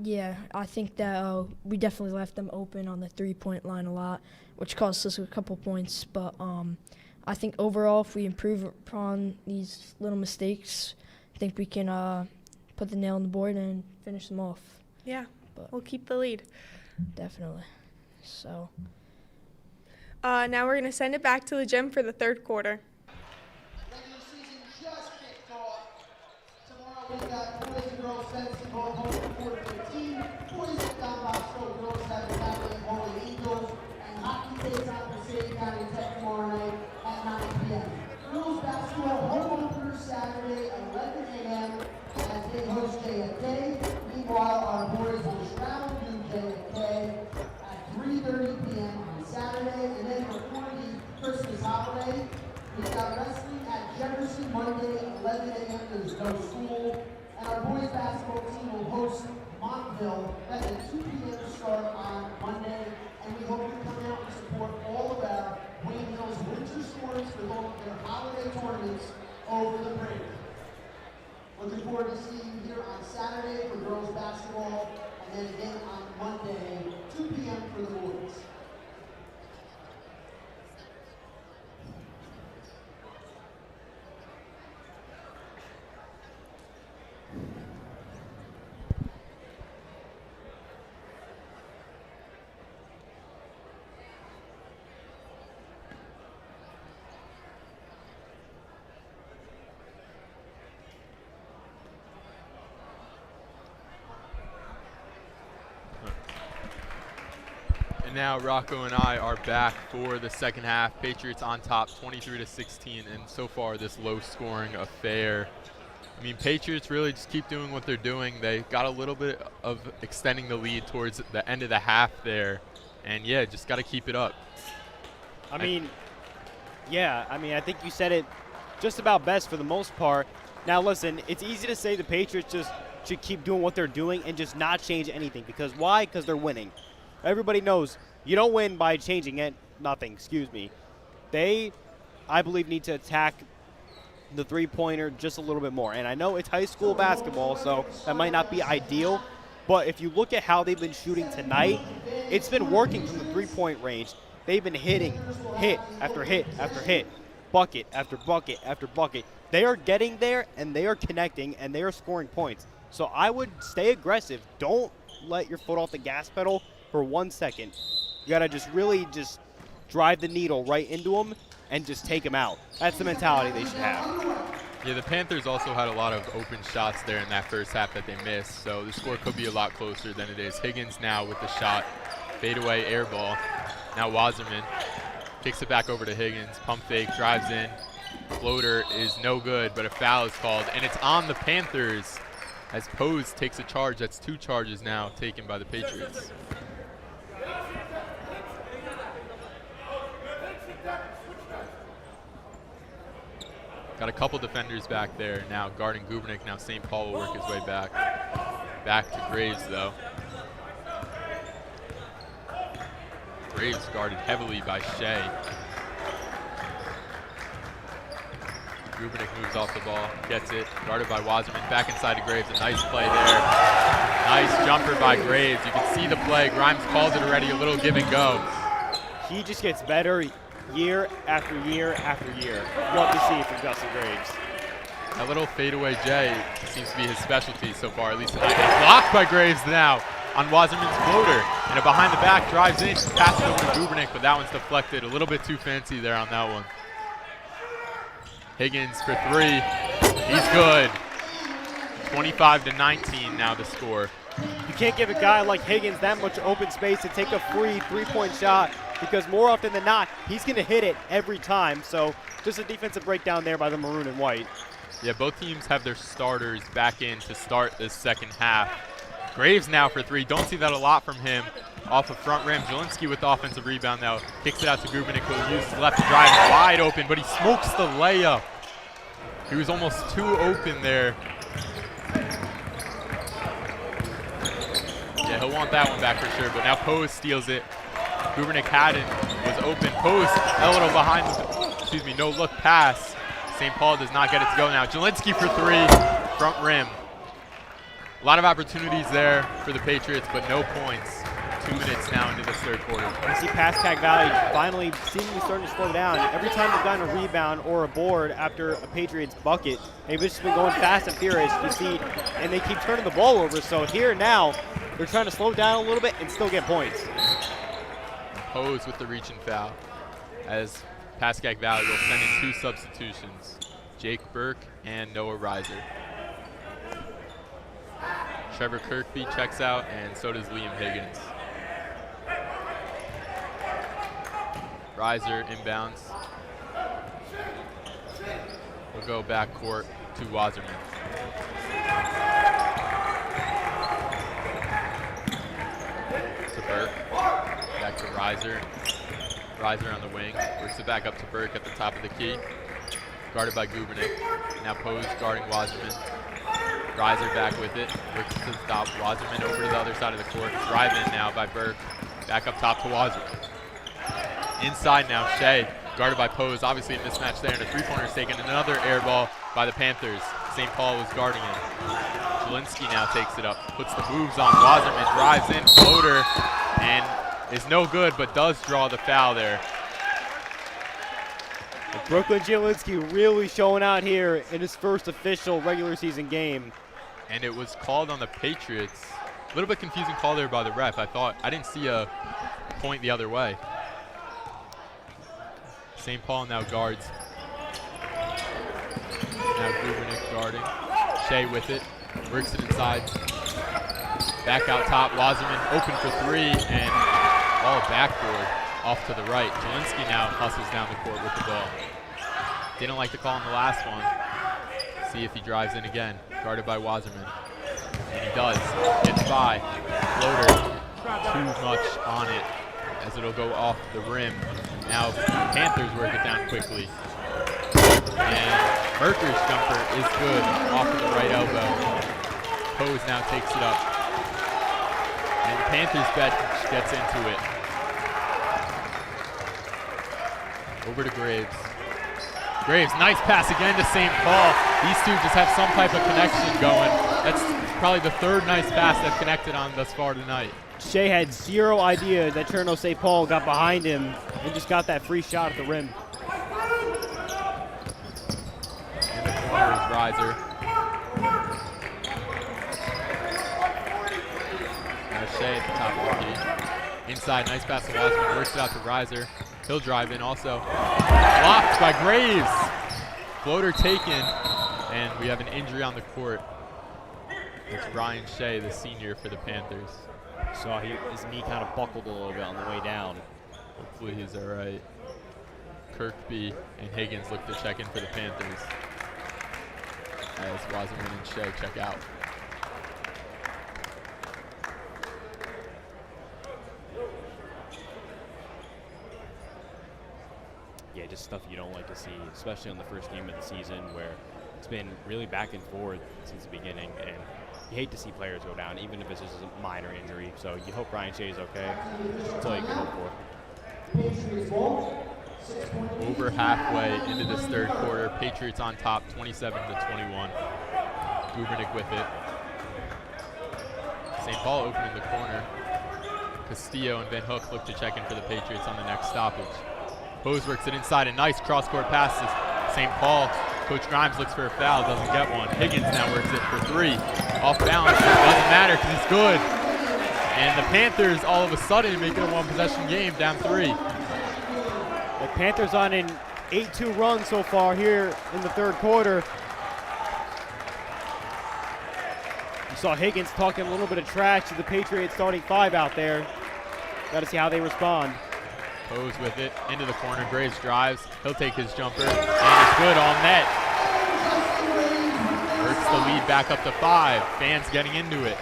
Yeah, I think that we definitely left them open on the three-point line a lot, which cost us a couple points. But I think overall, if we improve upon these little mistakes, I think we can put the nail on the board and finish them off. Yeah, But we'll keep the lead. definitely. So Now we're going to send it back to the gym for the third quarter. Regular season just kicked off. Tomorrow we got boys and girls basketball home for 15. Boys at Don Bosco, girls have Academy Holy Angels, and hockey takes on Passaic County Tech tomorrow night at 9 p.m. Girls basketball home opener Saturday at 11 a.m. as they host JFK. Meanwhile, our boys will travel to JFK at 3:30 p.m. on Saturday, and then before the Christmas holiday, we've got wrestling at Jefferson Monday at 11 a.m. There's no school. And our boys basketball team will host Montville at a 2 p.m. start on Monday. And we hope you come out and support all of our Wayne Hills winter sports for both their holiday tournaments over the break. Looking forward to seeing you here on Saturday for girls basketball, and then again on Monday, 2 p.m. for the boys. And now Rocco and I are back for the second half. Patriots on top 23-16, and so far this low-scoring affair. I mean, Patriots really just keep doing what they're doing. They got a little bit of extending the lead towards the end of the half there. And, yeah, just got to keep it up. I mean, I think you said it just about best for the most part. Now, listen, it's easy to say the Patriots just should keep doing what they're doing and just not change anything. Because why? Because they're winning. Everybody knows you don't win by changing nothing. Excuse me. They, I believe, need to attack the three-pointer just a little bit more. And I know it's high school basketball, so that might not be ideal. But if you look at how they've been shooting tonight, it's been working from the three-point range. They've been hitting hit after hit after hit, bucket after bucket after bucket. They are getting there, and they are connecting, and they are scoring points. So I would stay aggressive. Don't let your foot off the gas pedal for 1 second. You got to just really just drive the needle right into them and just take them out. That's the mentality they should have. Yeah, the Panthers also had a lot of open shots there in that first half that they missed, so the score could be a lot closer than it is. Higgins now with the shot, fadeaway air ball. Now Wasserman kicks it back over to Higgins, pump fake, drives in. Floater is no good, but a foul is called, and it's on the Panthers as Pose takes a charge. That's 2 charges now taken by the Patriots. Got a couple defenders back there now guarding Gubernick. Now St. Paul will work his way back. Back to Graves, though. Graves guarded heavily by Shea. Gubernick moves off the ball, gets it, guarded by Wasserman. Back inside to Graves, a nice play there. Nice jumper by Graves. You can see the play. Grimes called it already, a little give and go. He just gets better year after year after year. Love to see it from Justin Graves. That little fadeaway J seems to be his specialty so far, at least tonight. And blocked by Graves now on Wasserman's floater. And a behind the back drives in, passes over to Gubernick, but that one's deflected. A little bit too fancy there on that one. Higgins for 3. He's good. 25-19 now the score. You can't give a guy like Higgins that much open space to take a free three-point shot because more often than not, he's going to hit it every time. So just a defensive breakdown there by the maroon and white. Yeah, both teams have their starters back in to start this second half. Graves now for three. Don't see that a lot from him. Off of front rim. Jelinski with the offensive rebound now. Kicks it out to Gubernick, who uses left to drive wide open, but he smokes the layup. He was almost too open there. Yeah, he'll want that one back for sure, but now Pose steals it. Gubernick was open. Pose, a little behind, no look pass. St. Paul does not get it to go now. Jelinski for three, front rim. A lot of opportunities there for the Patriots, but no points. 2 minutes now into this third quarter. You see Pascack Valley finally seemingly starting to slow down. Every time they've gotten a rebound or a board after a Patriots bucket, they've just been going fast and furious, you see, and they keep turning the ball over. So here now, they're trying to slow down a little bit and still get points. Pose with the reach and foul as Pascack Valley will send in 2 substitutions, Jake Burke and Noah Reiser. Trevor Kirkby checks out, and so does Liam Higgins. Reiser inbounds. We'll go backcourt to Wasserman. To Burke. Back to Reiser. Reiser on the wing. Works it back up to Burke at the top of the key. Guarded by Gubernick. Now Pose guarding Wasserman. Reiser back with it. Works to the top. Wasserman over to the other side of the court. Drive in now by Burke. Back up top to Wasserman. Inside now, Shea, guarded by Pose. Obviously a mismatch there, and a three-pointer is taken. Another air ball by the Panthers. St. Paul was guarding him. Jelinski now takes it up, puts the moves on. Wasserman drives in, floater, and is no good, but does draw the foul there. Brooklyn Jelinski really showing out here in his first official regular season game. And it was called on the Patriots. A little bit confusing call there by the ref. I didn't see a point the other way. St. Paul now guards. Now Gubernick guarding. Shea with it. Works it inside. Back out top. Wasserman open for three, and ball backboard off to the right. Jelinski now hustles down the court with the ball. Didn't like the call on the last one. See if he drives in again. Guarded by Wasserman. And he does. Gets by. Floater. Too much on it as it'll go off the rim. Now Panthers work it down quickly. And Merker's jumper is good off of the right elbow. Pose now takes it up. And Panthers bench gets into it. Over to Graves. Graves, nice pass again to St. Paul. These two just have some type of connection going. That's probably the third nice pass they've connected on thus far tonight. Shea had zero idea that Cherno St. Paul got behind him and just got that free shot at the rim. In the corner is Reiser. Now Shea at the top of the key. Inside, nice pass to Wasserman. Works it out to Reiser. He'll drive in also. Blocked by Graves. Floater taken, and we have an injury on the court. It's Ryan Shea, the senior for the Panthers. Saw his knee kind of buckled a little bit on the way down. Hopefully he's all right. Kirkby and Higgins look to check in for the Panthers as Wasserman and Shea check out. Yeah, just stuff you don't like to see, especially on the first game of the season where it's been really back and forth since the beginning, and you hate to see players go down, even if it's just a minor injury. So you hope Ryan Shea is okay. That's all you can hope for. Over halfway into this third quarter, Patriots on top, 27-21. Gubernick with it. St. Paul opening the corner. Castillo and Van Hook look to check in for the Patriots on the next stoppage. Pose works it inside, a nice cross-court pass to St. Paul. Coach Grimes looks for a foul, doesn't get one. Higgins now works it for three. Off balance, doesn't matter because he's good. And the Panthers all of a sudden make it a one-possession game, down three. The Panthers on an 8-2 run so far here in the third quarter. You saw Higgins talking a little bit of trash to the Patriots starting five out there. Got to see how they respond. Pose with it, into the corner. Graves drives. He'll take his jumper, and it's good on net. Works the lead back up to 5. Fans getting into it.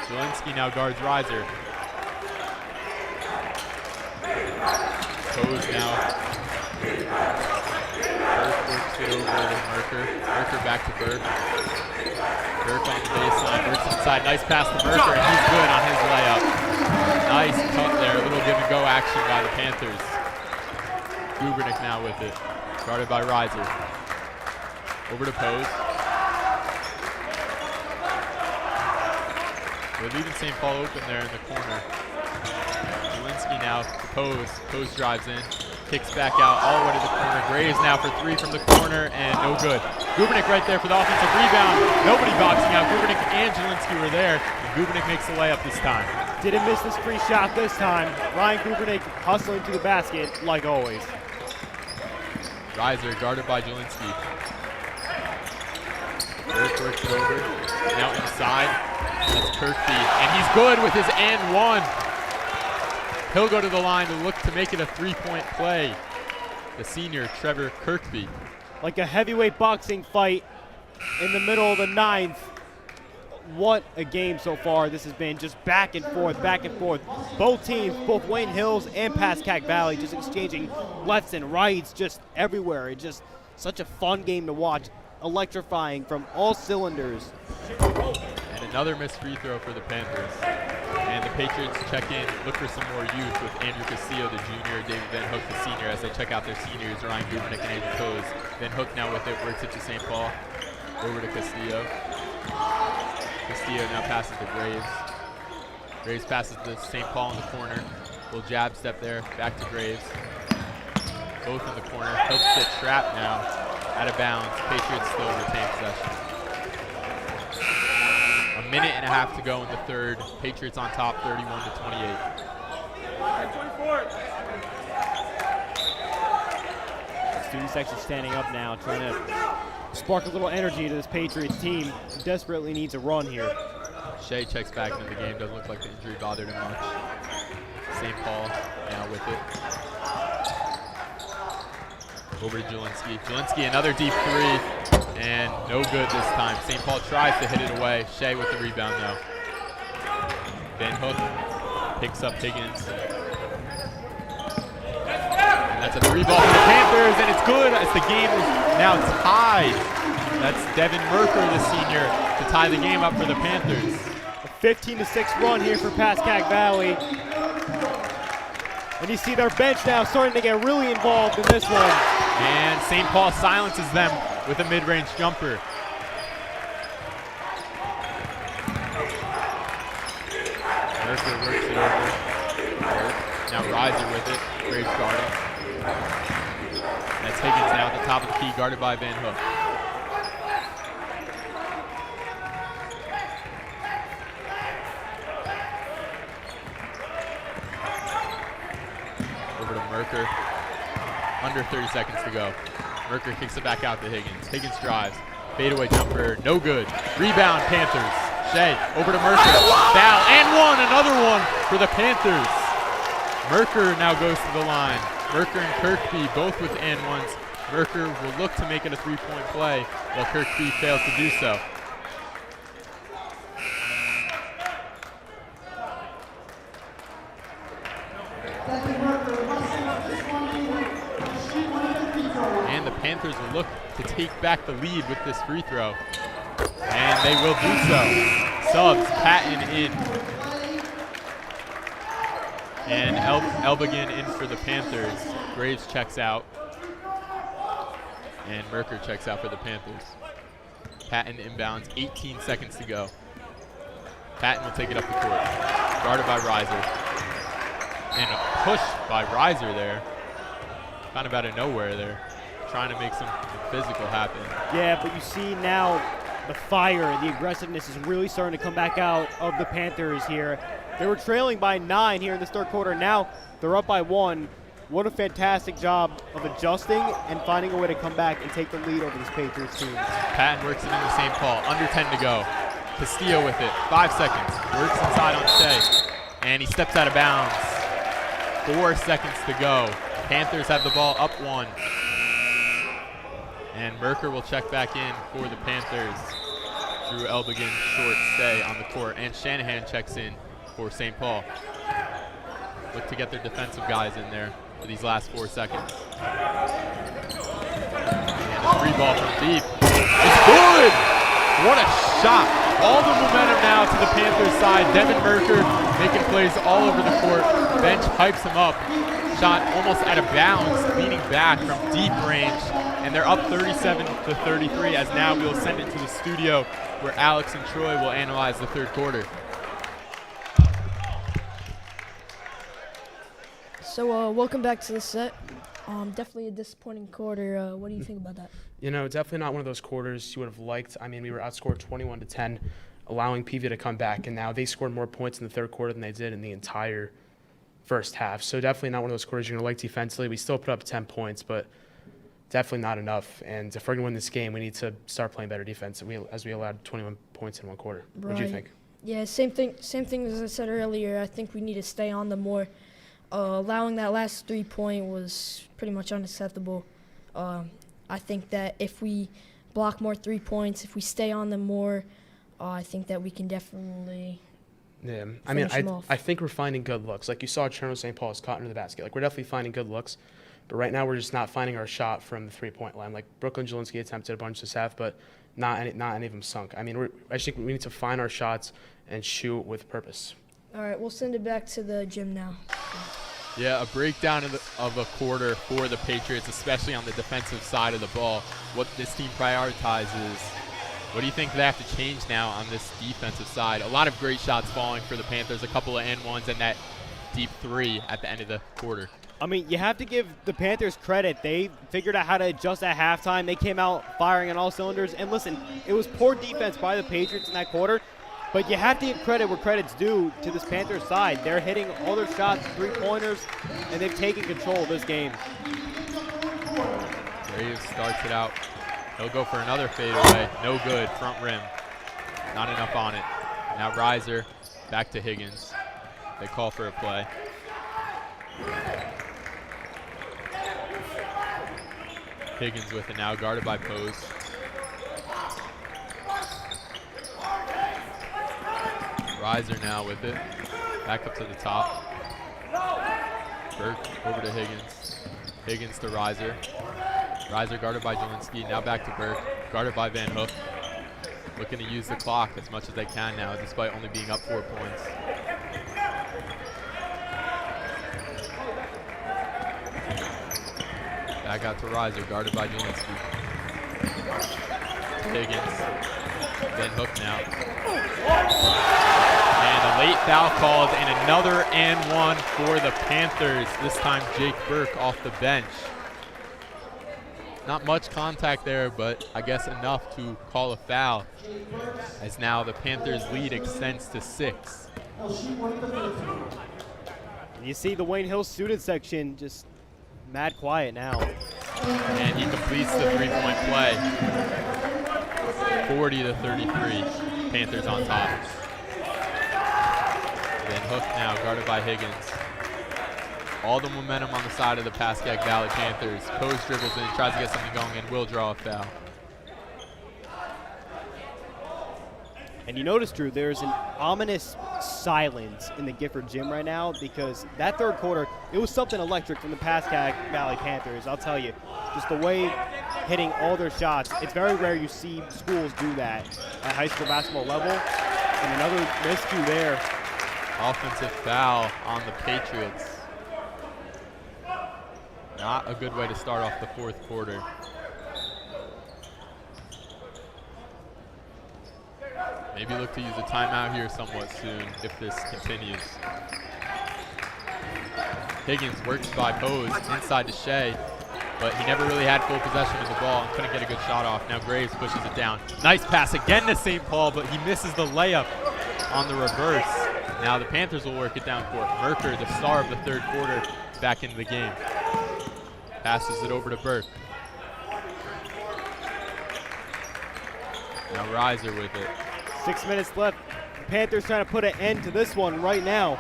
Zielinski now guards Reiser. Pose now. Burke works it over to Merker. Merker back to Burke. Burke on the baseline. Burke's inside. Nice pass to Merker, and he's good on his layup. Nice cut there. A little give and go action by the Panthers. Gubernick now with it. Guarded by Reiser. Over to Pose. They're leaving St. Paul open there in the corner. Zielinski now to Pose. Pose drives in. Kicks back out all the way to the corner. Graves now for 3 from the corner, and no good. Gubernick right there for the offensive rebound. Nobody boxing out. Gubernick and Zielinski were there, and Gubernick makes the layup this time. Didn't miss this free shot this time. Ryan Gubernick hustling to the basket like always. Reiser guarded by Zielinski. Burke works it over. Now inside. That's Kirkby, and he's good with his and 1. He'll go to the line to look to make it a 3-point play. The senior, Trevor Kirkby. Like a heavyweight boxing fight in the middle of the 9th. What a game so far. This has been just back and forth, back and forth. Both teams, both Wayne Hills and Pascack Valley, just exchanging lefts and rights just everywhere. It's just such a fun game to watch. Electrifying from all cylinders. And another missed free throw for the Panthers. And the Patriots check in, look for some more youth with Andrew Castillo, the junior, David Van Hook, the senior, as they check out their seniors, Ryan Gubernick and Andrew Pose. Van Hook now with it, works it to St. Paul. Over to Castillo. Castillo now passes to Graves. Graves passes to St. Paul in the corner. Little jab step there, back to Graves. Both in the corner. He'll get trapped now. Out of bounds. Patriots still retain possession. A minute and a half to go in the third. Patriots on top, 31-28. Student section standing up now, trying to spark a little energy to this Patriots team, who desperately needs a run here. Shea checks back into the game. Doesn't look like the injury bothered him much. St. Paul now with it. Over to Zielinski. Zielinski, another deep 3, and no good this time. St. Paul tries to hit it away. Shea with the rebound now. Van Hook picks up Higgins. And that's a 3-ball for the Panthers, and it's good as the game is now tied. That's Devin Merker, the senior, to tie the game up for the Panthers. A 15-6 run here for Pascack Valley. And you see their bench now starting to get really involved in this one. And St. Paul silences them with a mid-range jumper. Mercer works it over. Now Reiser with it. Graves guarding. That's Higgins now at the top of the key, guarded by Van Hook. Over to Merker. Under 30 seconds to go. Merker kicks it back out to Higgins. Higgins drives. Fadeaway jumper, no good. Rebound, Panthers. Shea over to Merker. Foul, and 1, another one for the Panthers. Merker now goes to the line. Merker and Kirkby both with and 1s. Merker will look to make it a 3-point play, while Kirkby fails to do so. And the Panthers will look to take back the lead with this free throw. And they will do so. Subs, Patton in. And Elbagin in for the Panthers. Graves checks out. And Merker checks out for the Panthers. Patton inbounds, 18 seconds to go. Patton will take it up the court. Guarded by Reiser. And a push by Reiser there. Kind of out of nowhere there. Trying to make something physical happen. Yeah, but you see now the fire, the aggressiveness is really starting to come back out of the Panthers here. They were trailing by 9 here in this third quarter. Now they're up by 1. What a fantastic job of adjusting and finding a way to come back and take the lead over this Patriots team. Patton works it into St. Paul. Under 10 to go. Castillo with it. 5 seconds. Works inside on Shea. And he steps out of bounds. 4 seconds to go. Panthers have the ball up 1. And Merker will check back in for the Panthers. Drew Elbigan short stay on the court. And Shanahan checks in for St. Paul. Look to get their defensive guys in there for these last 4 seconds. And a 3 ball from deep. It's good! What a shot. All the momentum now to the Panthers side. Devin Merker making plays all over the court. Bench pipes him up. Shot almost out of bounds, leaning back from deep range. And they're up 37-33 as now we'll send it to the studio where Alex and Troy will analyze the third quarter. So welcome back to the set. Definitely a disappointing quarter. What do you think about that? You know, definitely not one of those quarters you would have liked. I mean, we were outscored 21-10, allowing PV to come back, and now they scored more points in the third quarter than they did in the entire first half. So definitely not one of those quarters you're going to like defensively. We still put up 10 points, but definitely not enough. And if we're going to win this game, we need to start playing better defense, as we allowed 21 points in one quarter. Right. What do you think? Yeah, same thing as I said earlier. I think we need to stay on them more. Allowing that last 3-point was pretty much unacceptable. I think that if we block more 3 points, if we stay on them more, I think that we can definitely I mean, them off. I think we're finding good looks. Like you saw Cherno St. Paul is caught into the basket. Like we're definitely finding good looks, but right now we're just not finding our shot from the 3-point line. Like Brooklyn Jelinski attempted a bunch this half, but not any of them sunk. I mean, I just think we need to find our shots and shoot with purpose. All right, we'll send it back to the gym now. Yeah, a breakdown of a quarter for the Patriots, especially on the defensive side of the ball. What this team prioritizes. What do you think they have to change now on this defensive side? A lot of great shots falling for the Panthers, a couple of and-ones, and that deep 3 at the end of the quarter. I mean, you have to give the Panthers credit. They figured out how to adjust at halftime. They came out firing on all cylinders. And listen, it was poor defense by the Patriots in that quarter. But you have to give credit where credit's due to this Panthers side. They're hitting all their shots, 3-pointers, and they've taken control of this game. Graves starts it out. He'll go for another fadeaway. No good. Front rim. Not enough on it. Now Reiser back to Higgins. They call for a play. Higgins with it now, guarded by Pose. Reiser now with it. Back up to the top. Burke over to Higgins. Higgins to Reiser. Reiser guarded by Jelinski. Now back to Burke. Guarded by Van Hook. Looking to use the clock as much as they can now, despite only being up 4 points. Back out to Reiser, guarded by Jelinski. Higgins. Van Hook now. And a late foul called and another and 1 for the Panthers. This time Jake Burke off the bench. Not much contact there, but I guess enough to call a foul. As now the Panthers lead extends to 6. You see the Wayne Hill student section just mad quiet now. And he completes the 3-point play. 40-33. Panthers on top. Then Hook now, guarded by Higgins. All the momentum on the side of the Pascack Valley Panthers. Pose dribbles in, tries to get something going, and will draw a foul. And you notice, Drew, there's an ominous silence in the Gifford gym right now because that third quarter, it was something electric from the Pascack Valley Panthers. I'll tell you, just the way hitting all their shots. It's very rare you see schools do that at high school basketball level. And another miscue there. Offensive foul on the Patriots. Not a good way to start off the fourth quarter. Maybe look to use a timeout here somewhat soon if this continues. Higgins works by Pose inside to Shea, but he never really had full possession of the ball and couldn't get a good shot off. Now Graves pushes it down. Nice pass again to St. Paul, but he misses the layup on the reverse. Now the Panthers will work it down court. Merker, the star of the third quarter, back into the game. Passes it over to Burke. Now Reiser with it. 6 minutes left. The Panthers trying to put an end to this one right now.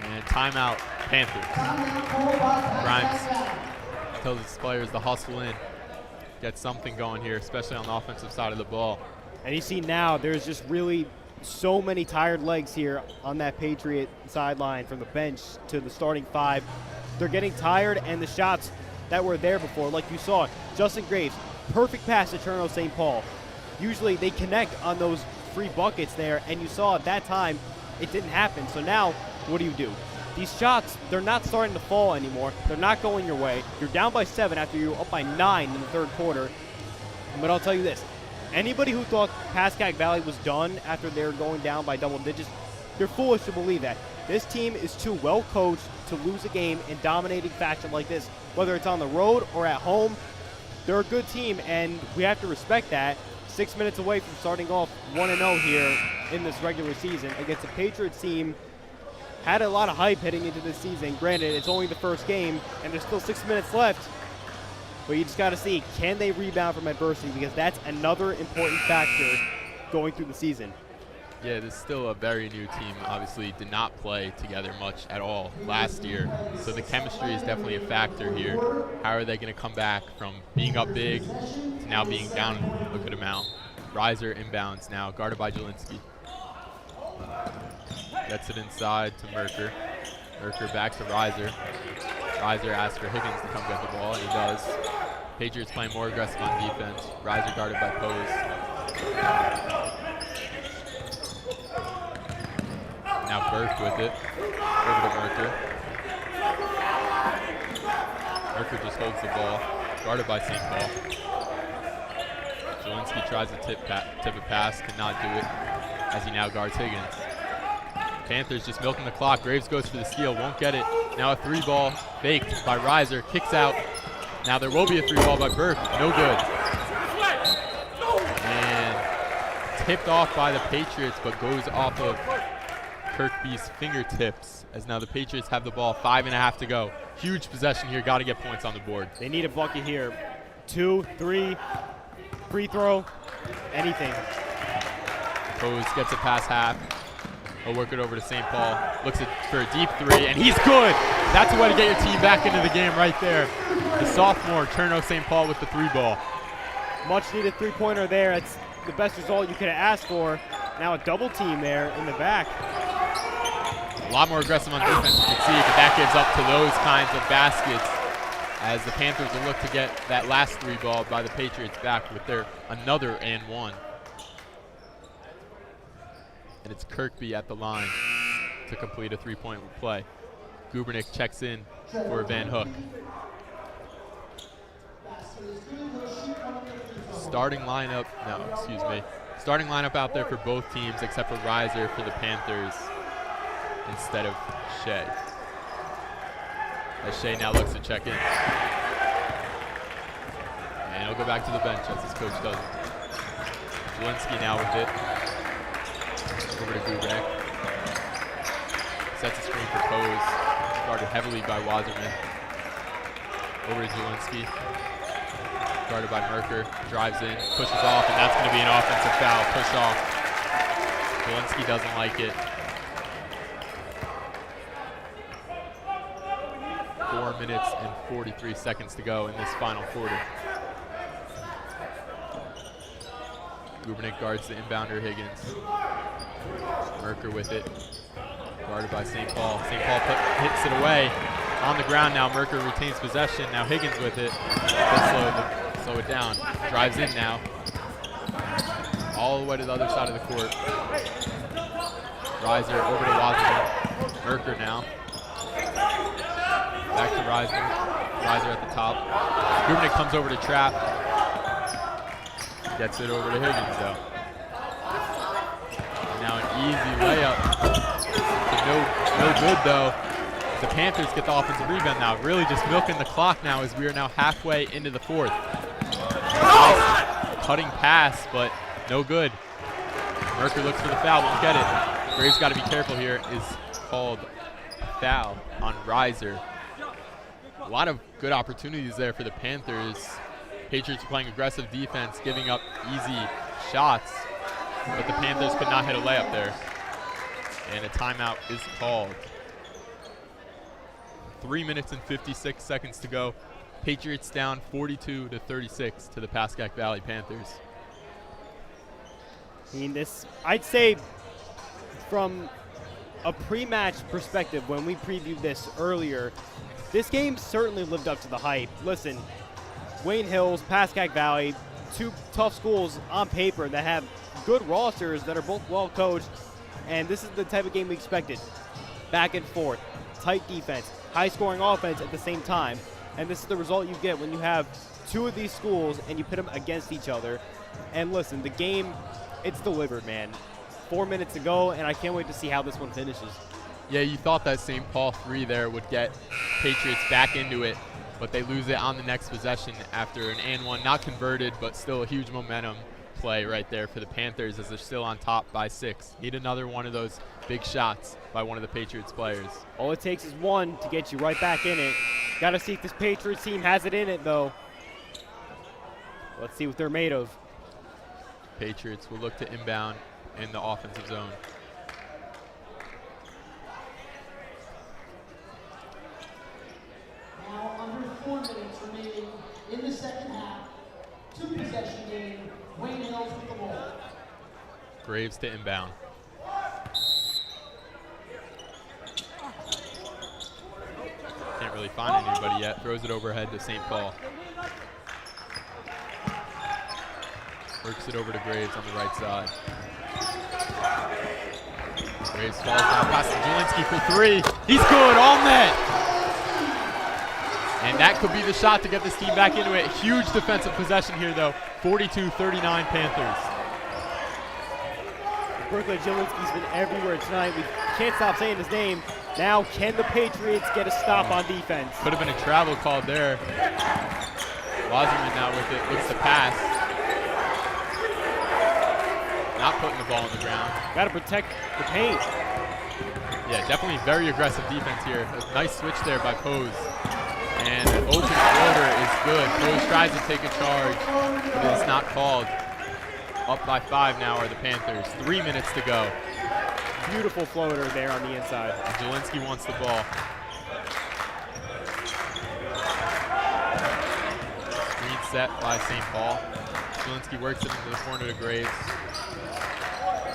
And timeout, Panthers. Grimes tells his players to hustle in, get something going here, especially on the offensive side of the ball. And you see now there's just really so many tired legs here on that Patriot sideline from the bench to the starting five. They're getting tired, and the shots that were there before, like you saw, Justin Graves, perfect pass to Cherno St. Paul. Usually they connect on those free buckets there, and you saw at that time it didn't happen. So now what do? These shots, they're not starting to fall anymore. They're not going your way. You're down by 7 after you're up by 9 in the third quarter. But I'll tell you this, anybody who thought Pascack Valley was done after they were going down by double digits, they're foolish to believe that. This team is too well coached to lose a game in dominating fashion like this, whether it's on the road or at home. They're a good team, and we have to respect that. 6 minutes away from starting off 1-0 here in this regular season against a Patriots team. Had a lot of hype heading into this season. Granted, it's only the first game, and there's still 6 minutes left. But you just got to see, can they rebound from adversity? Because that's another important factor going through the season. Yeah, this is still a very new team. Obviously did not play together much at all last year. So the chemistry is definitely a factor here. How are they going to come back from being up big to now being down a good amount? Reiser inbounds now, guarded by Jelinski. Gets it inside to Merker. Merker back to Reiser. Reiser asks for Higgins to come get the ball, and he does. Patriots playing more aggressive on defense. Reiser guarded by Pose. Now Burke with it. Over to Merker. Merker just holds the ball. Guarded by St. Paul. Jelinski tries to tip a pass, cannot do it, as he now guards Higgins. Panthers just milking the clock. Graves goes for the steal, won't get it. Now a 3-ball faked by Reiser, kicks out. Now there will be a 3-ball by Burke, no good. And tipped off by the Patriots, but goes off of Kirkby's fingertips, as now the Patriots have the ball, 5.5 to go. Huge possession here, got to get points on the board. They need a bucket here. 2, 3, free throw, anything. Pose gets it past half. He'll work it over to St. Paul. Looks for a deep 3, and he's good. That's a way to get your team back into the game right there. The sophomore, Cherno St. Paul with the 3-ball. Much needed 3-pointer there. That's the best result you could have asked for. Now a double team there in the back. A lot more aggressive on defense, you can see, but that gives up to those kinds of baskets as the Panthers will look to get that last 3-ball by the Patriots back with their another and 1. And it's Kirkby at the line to complete a 3-point play. Gubernick checks in for Van Hook. Starting lineup out there for both teams except for Reiser for the Panthers instead of Shea. As Shea now looks to check in. And he'll go back to the bench as his coach does. Jelinski now with it. Over to Gubernick. Sets a screen for Pose. Guarded heavily by Wazerman. Over to Jelinski. Guarded by Merker. Drives in, pushes off, and that's going to be an offensive foul. Push off. Jelinski doesn't like it. 4 minutes and 43 seconds to go in this final quarter. Gubernick guards the inbounder Higgins. Merker with it, guarded by St. Paul. St. Paul hits it away on the ground now. Merker retains possession. Now Higgins with it. Slow it down. Drives in now. All the way to the other side of the court. Reiser over to Wazerman. Merker now. Back to Reiser. Reiser at the top. Gubernick comes over to trap. Gets it over to Higgins though. Now an easy layup. No good though. The Panthers get the offensive rebound now. Really just milking the clock now as we are now halfway into the fourth. Nice cutting pass, but no good. Merker looks for the foul, won't get it. Graves got to be careful here. Is called a foul on Reiser. A lot of good opportunities there for the Panthers. Patriots are playing aggressive defense, giving up easy shots, but the Panthers could not hit a layup there. And a timeout is called. 3 minutes and 56 seconds to go. Patriots down 42-36 to the Pascack Valley Panthers. I mean, I'd say from a pre-match perspective, when we previewed this earlier, this game certainly lived up to the hype. Listen, Wayne Hills, Pascack Valley, two tough schools on paper that have good rosters that are both well coached, and this is the type of game we expected. Back and forth, tight defense, high-scoring offense at the same time, and this is the result you get when you have two of these schools and you put them against each other. And listen, the game, it's delivered, man. 4 minutes to go, and I can't wait to see how this one finishes. Yeah, you thought that St. Paul 3 there would get Patriots back into it, but they lose it on the next possession after an and one, not converted, but still a huge momentum play right there for the Panthers as they're still on top by 6. Need another one of those big shots by one of the Patriots players. All it takes is one to get you right back in it. Got to see if this Patriots team has it in it, though. Let's see what they're made of. Patriots will look to inbound in the offensive zone. Now under 4 minutes remaining in the second half. 2-possession game. Wayne Hills with the ball. Graves to inbound. Can't really find anybody yet. Throws it overhead to St. Paul. Works it over to Graves on the right side. Graves falls down past Jelinski for 3. He's good, all net. And that could be the shot to get this team back into it. Huge defensive possession here, though. 42-39 Panthers. Brooklyn Jelinski's been everywhere tonight. We can't stop saying his name. Now, can the Patriots get a stop on defense? Could have been a travel call there. Logian now with it, looks to pass. Not putting the ball on the ground. Got to protect the paint. Yeah, definitely very aggressive defense here. A nice switch there by Pose. And an open floater is good. Pose tries to take a charge, but it is not called. Up by 5 now are the Panthers. 3 minutes to go. Beautiful floater there on the inside. And Jelinski wants the ball. Screen set by St. Paul. Jelinski works it into the corner to Graves.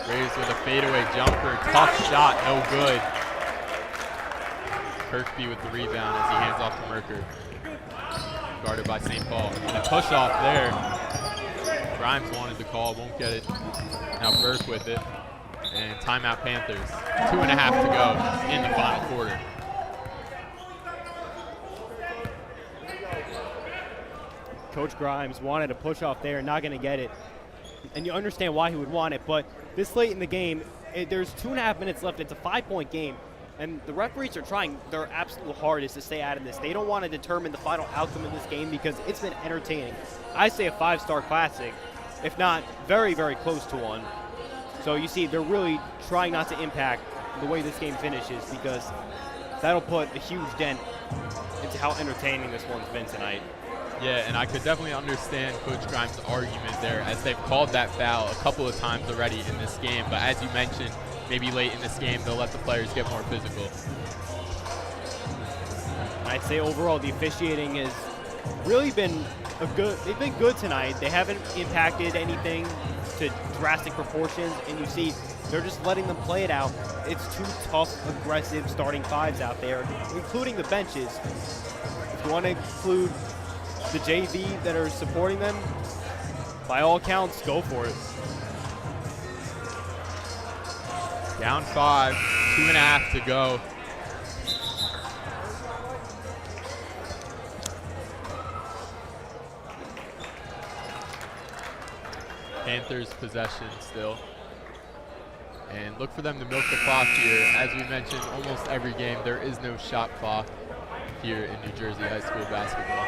Graves with a fadeaway jumper. Tough shot, no good. Kirkby with the rebound as he hands off to Merker. Guarded by St. Paul. And a push off there. Grimes wanted the call, won't get it. Now Burke with it. And timeout Panthers. 2.5 to go in the final quarter. Coach Grimes wanted a push off there, not going to get it. And you understand why he would want it, but this late in the game, there's 2.5 minutes left. It's a 5-point game. And the referees are trying their absolute hardest to stay out of this. They don't want to determine the final outcome in this game because it's been entertaining. I say a 5-star classic, if not very, very close to one. So you see, they're really trying not to impact the way this game finishes because that'll put a huge dent into how entertaining this one's been tonight. Yeah, and I could definitely understand Coach Grimes' argument there as they've called that foul a couple of times already in this game. But as you mentioned, maybe late in this game, they'll let the players get more physical. I'd say overall the officiating has really been they've been good tonight. They haven't impacted anything to drastic proportions, and you see they're just letting them play it out. It's two tough, aggressive starting fives out there, including the benches. If you want to include the JV that are supporting them, by all accounts, go for it. Down 5, 2.5 to go. Panthers possession still. And look for them to milk the clock here. As we mentioned, almost every game there is no shot clock here in New Jersey high school basketball.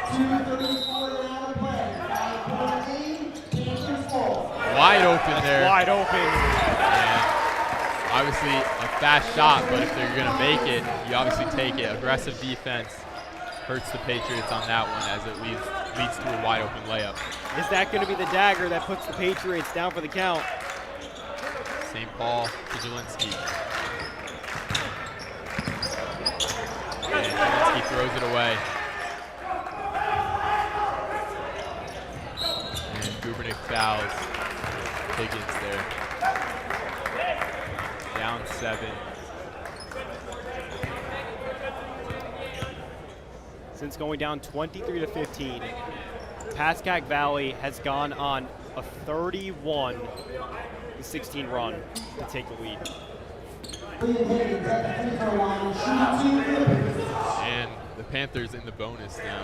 Wide open there. Wide open. And obviously a fast shot, but if they're gonna make it, you obviously take it. Aggressive defense hurts the Patriots on that one as it leads to a wide open layup. Is that gonna be the dagger that puts the Patriots down for the count? St. Paul to Jelinski. And Jelinski He throws it away. And Gubernick fouls Higgins there. Down 7. Since going down 23-15, Pascack Valley has gone on a 31-16 run to take the lead. And the Panthers in the bonus now.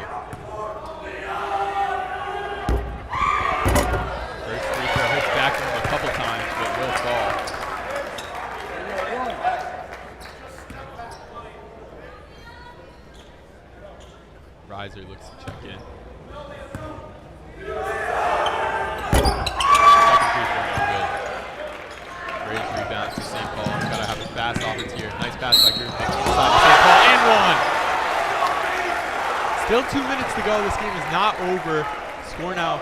First free throw hits back to him a couple times, but will fall. Reiser looks to check in. Second free throw, no good. Graves rebounds to St. Paul. Gotta have a fast offense here. Nice pass by Group. Inside to St. Paul and one. Still 2 minutes to go. This game is not over. Score now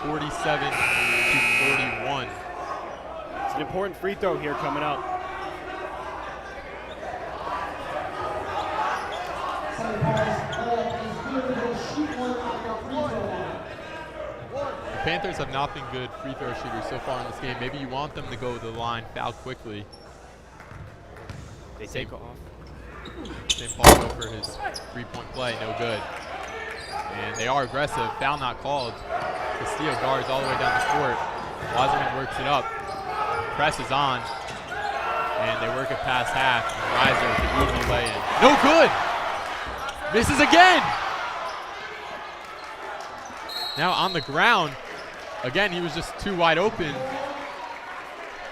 47-41. It's an important free throw here coming up. The Panthers have not been good free throw shooters so far in this game. Maybe you want them to go to the line, foul quickly. They take off. St. Paul go for his three-point play, no good. And they are aggressive, foul not called. Castillo guards all the way down the court. Wasserman works it up, presses on, and they work it past half. Reiser with the easy lay-in. No good! Misses again! Now on the ground. Again, he was just too wide open.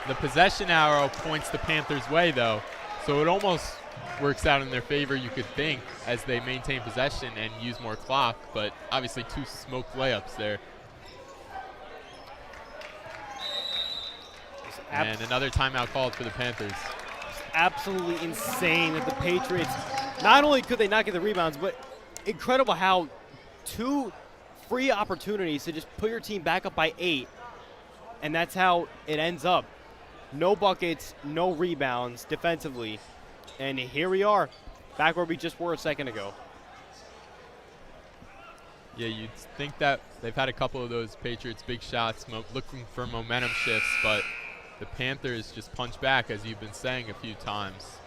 The possession arrow points the Panthers' way, though. So it almost works out in their favor, you could think, as they maintain possession and use more clock. But obviously 2 smoked layups there. And another timeout called for the Panthers. Absolutely insane that the Patriots, not only could they not get the rebounds, but incredible how 2 free opportunities to just put your team back up by 8, and that's how it ends up. No buckets, no rebounds defensively, and here we are, back where we just were a second ago. Yeah, you'd think that they've had a couple of those Patriots big shots looking for momentum shifts, but the Panthers just punch back, as you've been saying a few times.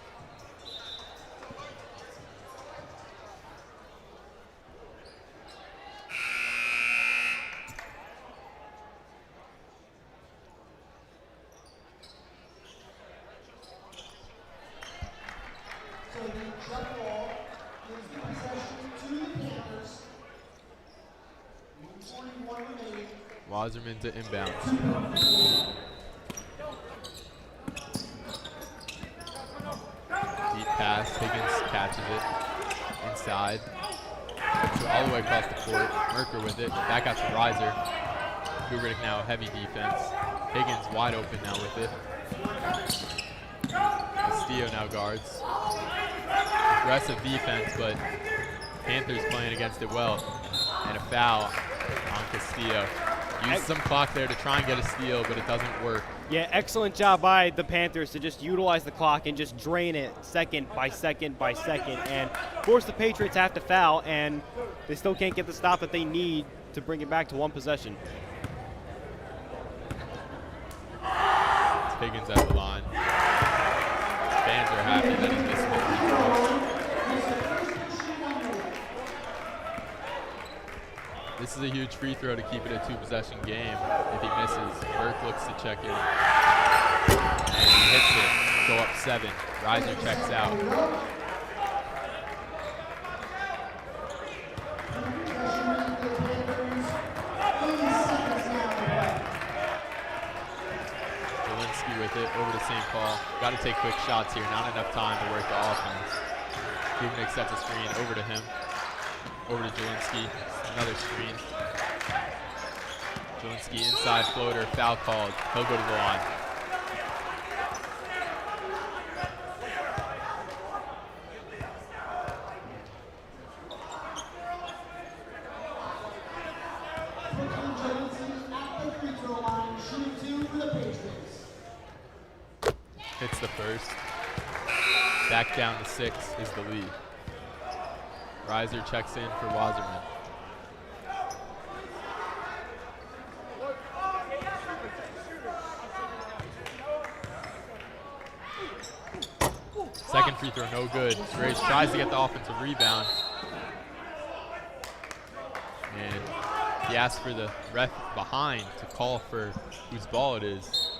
Wasserman to inbounds. Deep pass, Higgins catches it inside. All the way across the court. Merker with it, back out to Reiser. Gubernick now heavy defense. Higgins wide open now with it. Castillo now guards. Aggressive defense, but Panthers playing against it well. And a foul on Castillo. Use some clock there to try and get a steal, but it doesn't work. Yeah, excellent job by the Panthers to just utilize the clock and just drain it second by second by second. And force the Patriots have to foul, and they still can't get the stop that they need to bring it back to 1 possession. It's Higgins at the line. Fans are happy that he's missing the free throws. This is a huge free throw to keep it a 2-possession game. If he misses, Burke looks to check in. And he hits it. Go up 7. Reiser checks out. Jelinski with it over to St. Paul. Got to take quick shots here. Not enough time to work the offense. Gubernick sets a screen over to him. Over to Jelinski. Another screen. Jelinski inside floater, foul called. He'll go to the line. Hits the first. Back down to 6 is the lead. Reiser checks in for Wasserman. Second free throw, no good. Graves tries to get the offensive rebound. And he asks for the ref behind to call for whose ball it is.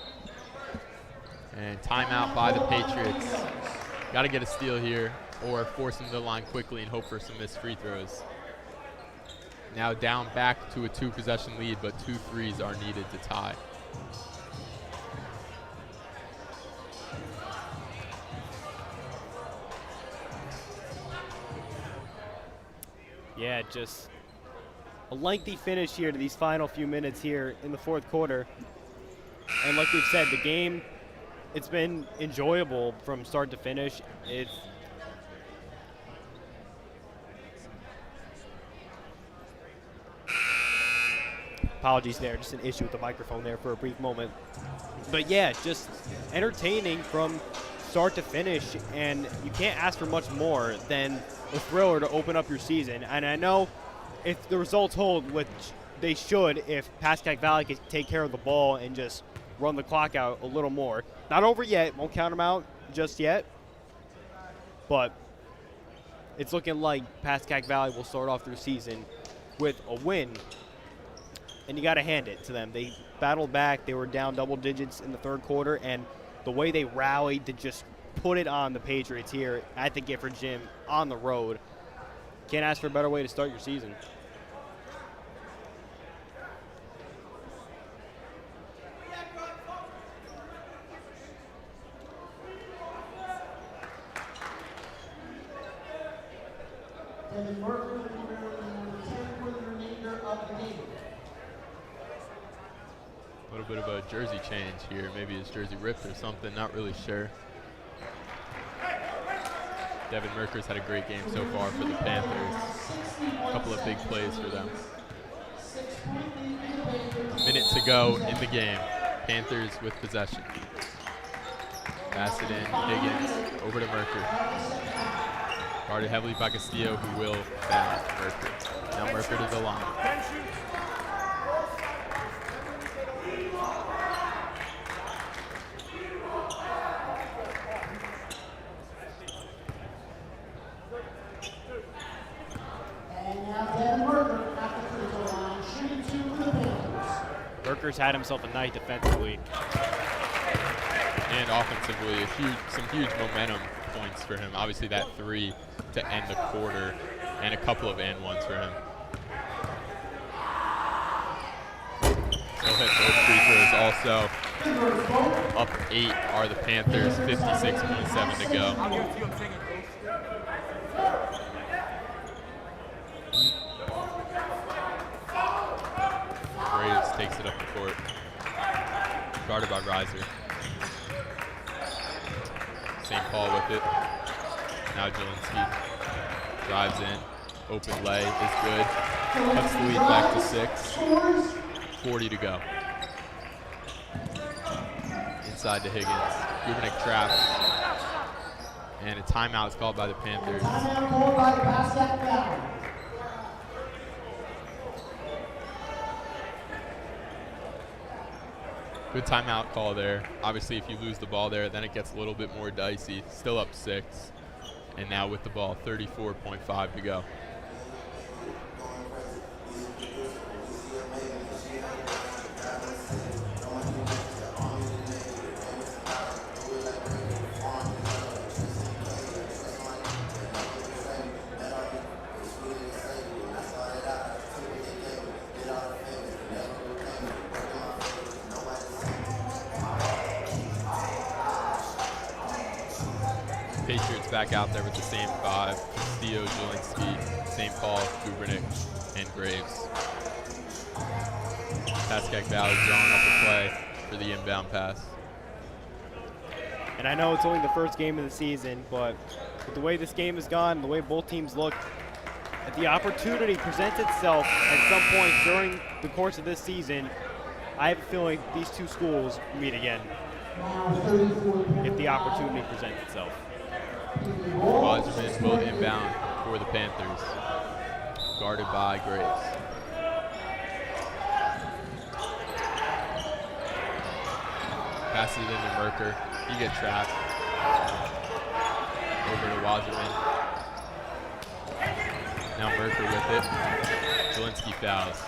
And timeout by the Patriots. Got to get a steal here or force them to the line quickly and hope for some missed free throws. Now down back to a 2-possession lead, but 2 threes are needed to tie. Yeah, just a lengthy finish here to these final few minutes here in the fourth quarter. And like we've said, the game, it's been enjoyable from start to finish. Apologies there, just an issue with the microphone there for a brief moment. But yeah, just entertaining from start to finish, and you can't ask for much more than a thriller to open up your season. And I know if the results hold, which they should, if Pascack Valley can take care of the ball and just run the clock out a little more. Not over yet, won't count them out just yet, but it's looking like Pascack Valley will start off their season with a win, and you got to hand it to them. They battled back. They were down double digits in the third quarter, and the way they rallied to just put it on the Patriots here at the Gifford Gym on the road. Can't ask for a better way to start your season. And then Mercury will be number 10 for the remainder of the game. A little bit of a jersey change here. Maybe his jersey ripped or something, not really sure. Devin Merker's had a great game so far for the Panthers. A couple of big plays for them. A minute to go in the game. Panthers with possession. Pass it in, Higgins, over to Merker. Guarded heavily by Castillo, who will foul Merker. Now Merker to the line. Merker's had himself a night defensively. And offensively, some huge momentum points for him. Obviously that 3 to end the quarter and a couple of and ones for him. He'll hit both free throws also. Up 8 are the Panthers, 56.7 to go. Graves takes it up the court. Guarded by Reiser. St. Paul with it. Now Jelinski drives in. Open lay is good. Cuts the lead back to 6. 40 to go. Inside to Higgins. Gubernich traps. And a timeout is called by the Panthers. Timeout called by Pascack Valley. Good timeout call there. Obviously, if you lose the ball there, then it gets a little bit more dicey. Still up 6. And now with the ball, 34.5 to go. Patriots back out there with the same 5. Theo, Jelinski, St. Paul, Gubernich, and Graves. Pascack Valley drawing up a play for the inbound pass. And I know it's only the first game of the season, but with the way this game has gone, the way both teams look, if the opportunity presents itself at some point during the course of this season, I have a feeling these two schools meet again if the opportunity presents itself. Wasserman will inbound for the Panthers, guarded by Graves. Passes it into Merker. He gets trapped. Over to Wasserman. Now Merker with it. Zielinski fouls.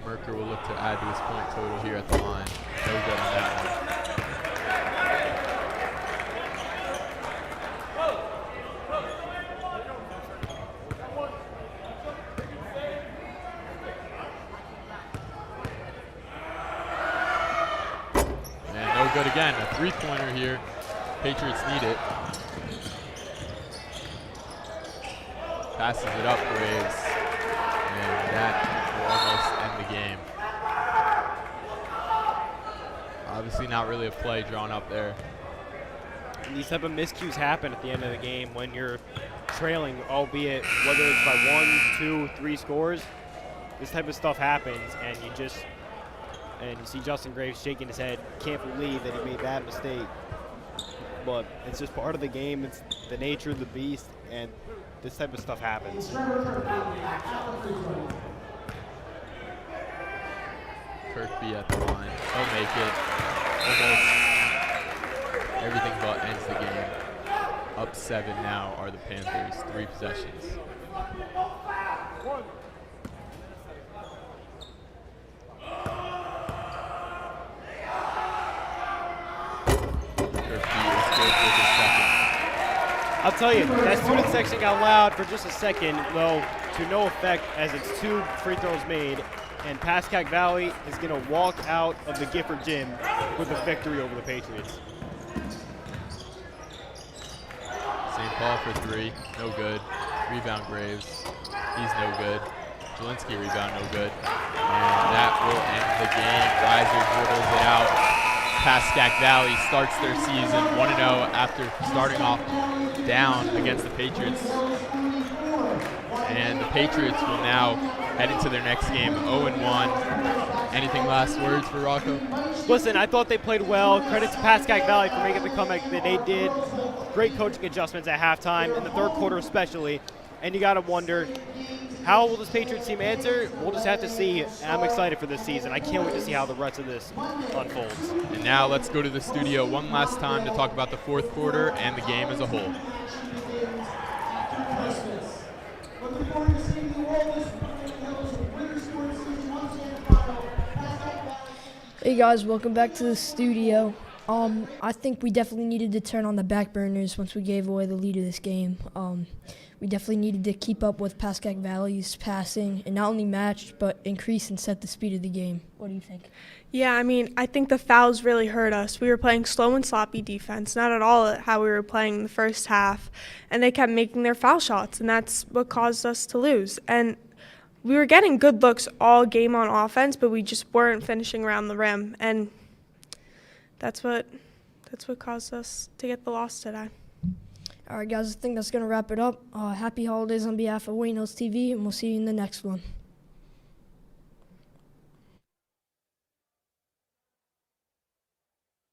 Merker will look to add to his point total here at the line. No good on that one. And no good again. A three-pointer here. Patriots need it. Passes it up, Graves. And that will almost end the game. Obviously not really a play drawn up there. And these type of miscues happen at the end of the game when you're trailing, albeit whether it's by 1, 2, 3 scores. This type of stuff happens, and you see Justin Graves shaking his head. Can't believe that he made that mistake. But it's just part of the game. It's the nature of the beast, and this type of stuff happens. Kirkby at the line. He'll make it. Almost everything but ends the game. Up 7 now are the Panthers. 3 possessions. Kirkby is good with his second. I'll tell you, that student section got loud for just a second, though to no effect as it's 2 free throws made. And Pascack Valley is going to walk out of the Gifford Gym with a victory over the Patriots. St. Paul for 3, no good. Rebound Graves, he's no good. Zielinski rebound, no good. And that will end the game. Reiser dribbles it out. Pascack Valley starts their season 1-0 after starting off down against the Patriots. And the Patriots will now head into their next game 0-1. Anything last words for Rocco? Listen, I thought they played well. Credit to Pascack Valley for making the comeback that they did. Great coaching adjustments at halftime, in the third quarter especially. And you got to wonder, how will this Patriots team answer? We'll just have to see. I'm excited for this season. I can't wait to see how the rest of this unfolds. And now let's go to the studio one last time to talk about the fourth quarter and the game as a whole. Hey guys, welcome back to the studio. I think we definitely needed to turn on the back burners once we gave away the lead of this game. We definitely needed to keep up with Pascack Valley's passing and not only match, but increase and set the speed of the game. What do you think? Yeah, I mean, I think the fouls really hurt us. We were playing slow and sloppy defense, not at all how we were playing in the first half. And they kept making their foul shots, and that's what caused us to lose. And we were getting good looks all game on offense, but we just weren't finishing around the rim. And that's what caused us to get the loss today. All right, guys, I think that's going to wrap it up. Happy holidays on behalf of Wayne Hills TV, and we'll see you in the next one.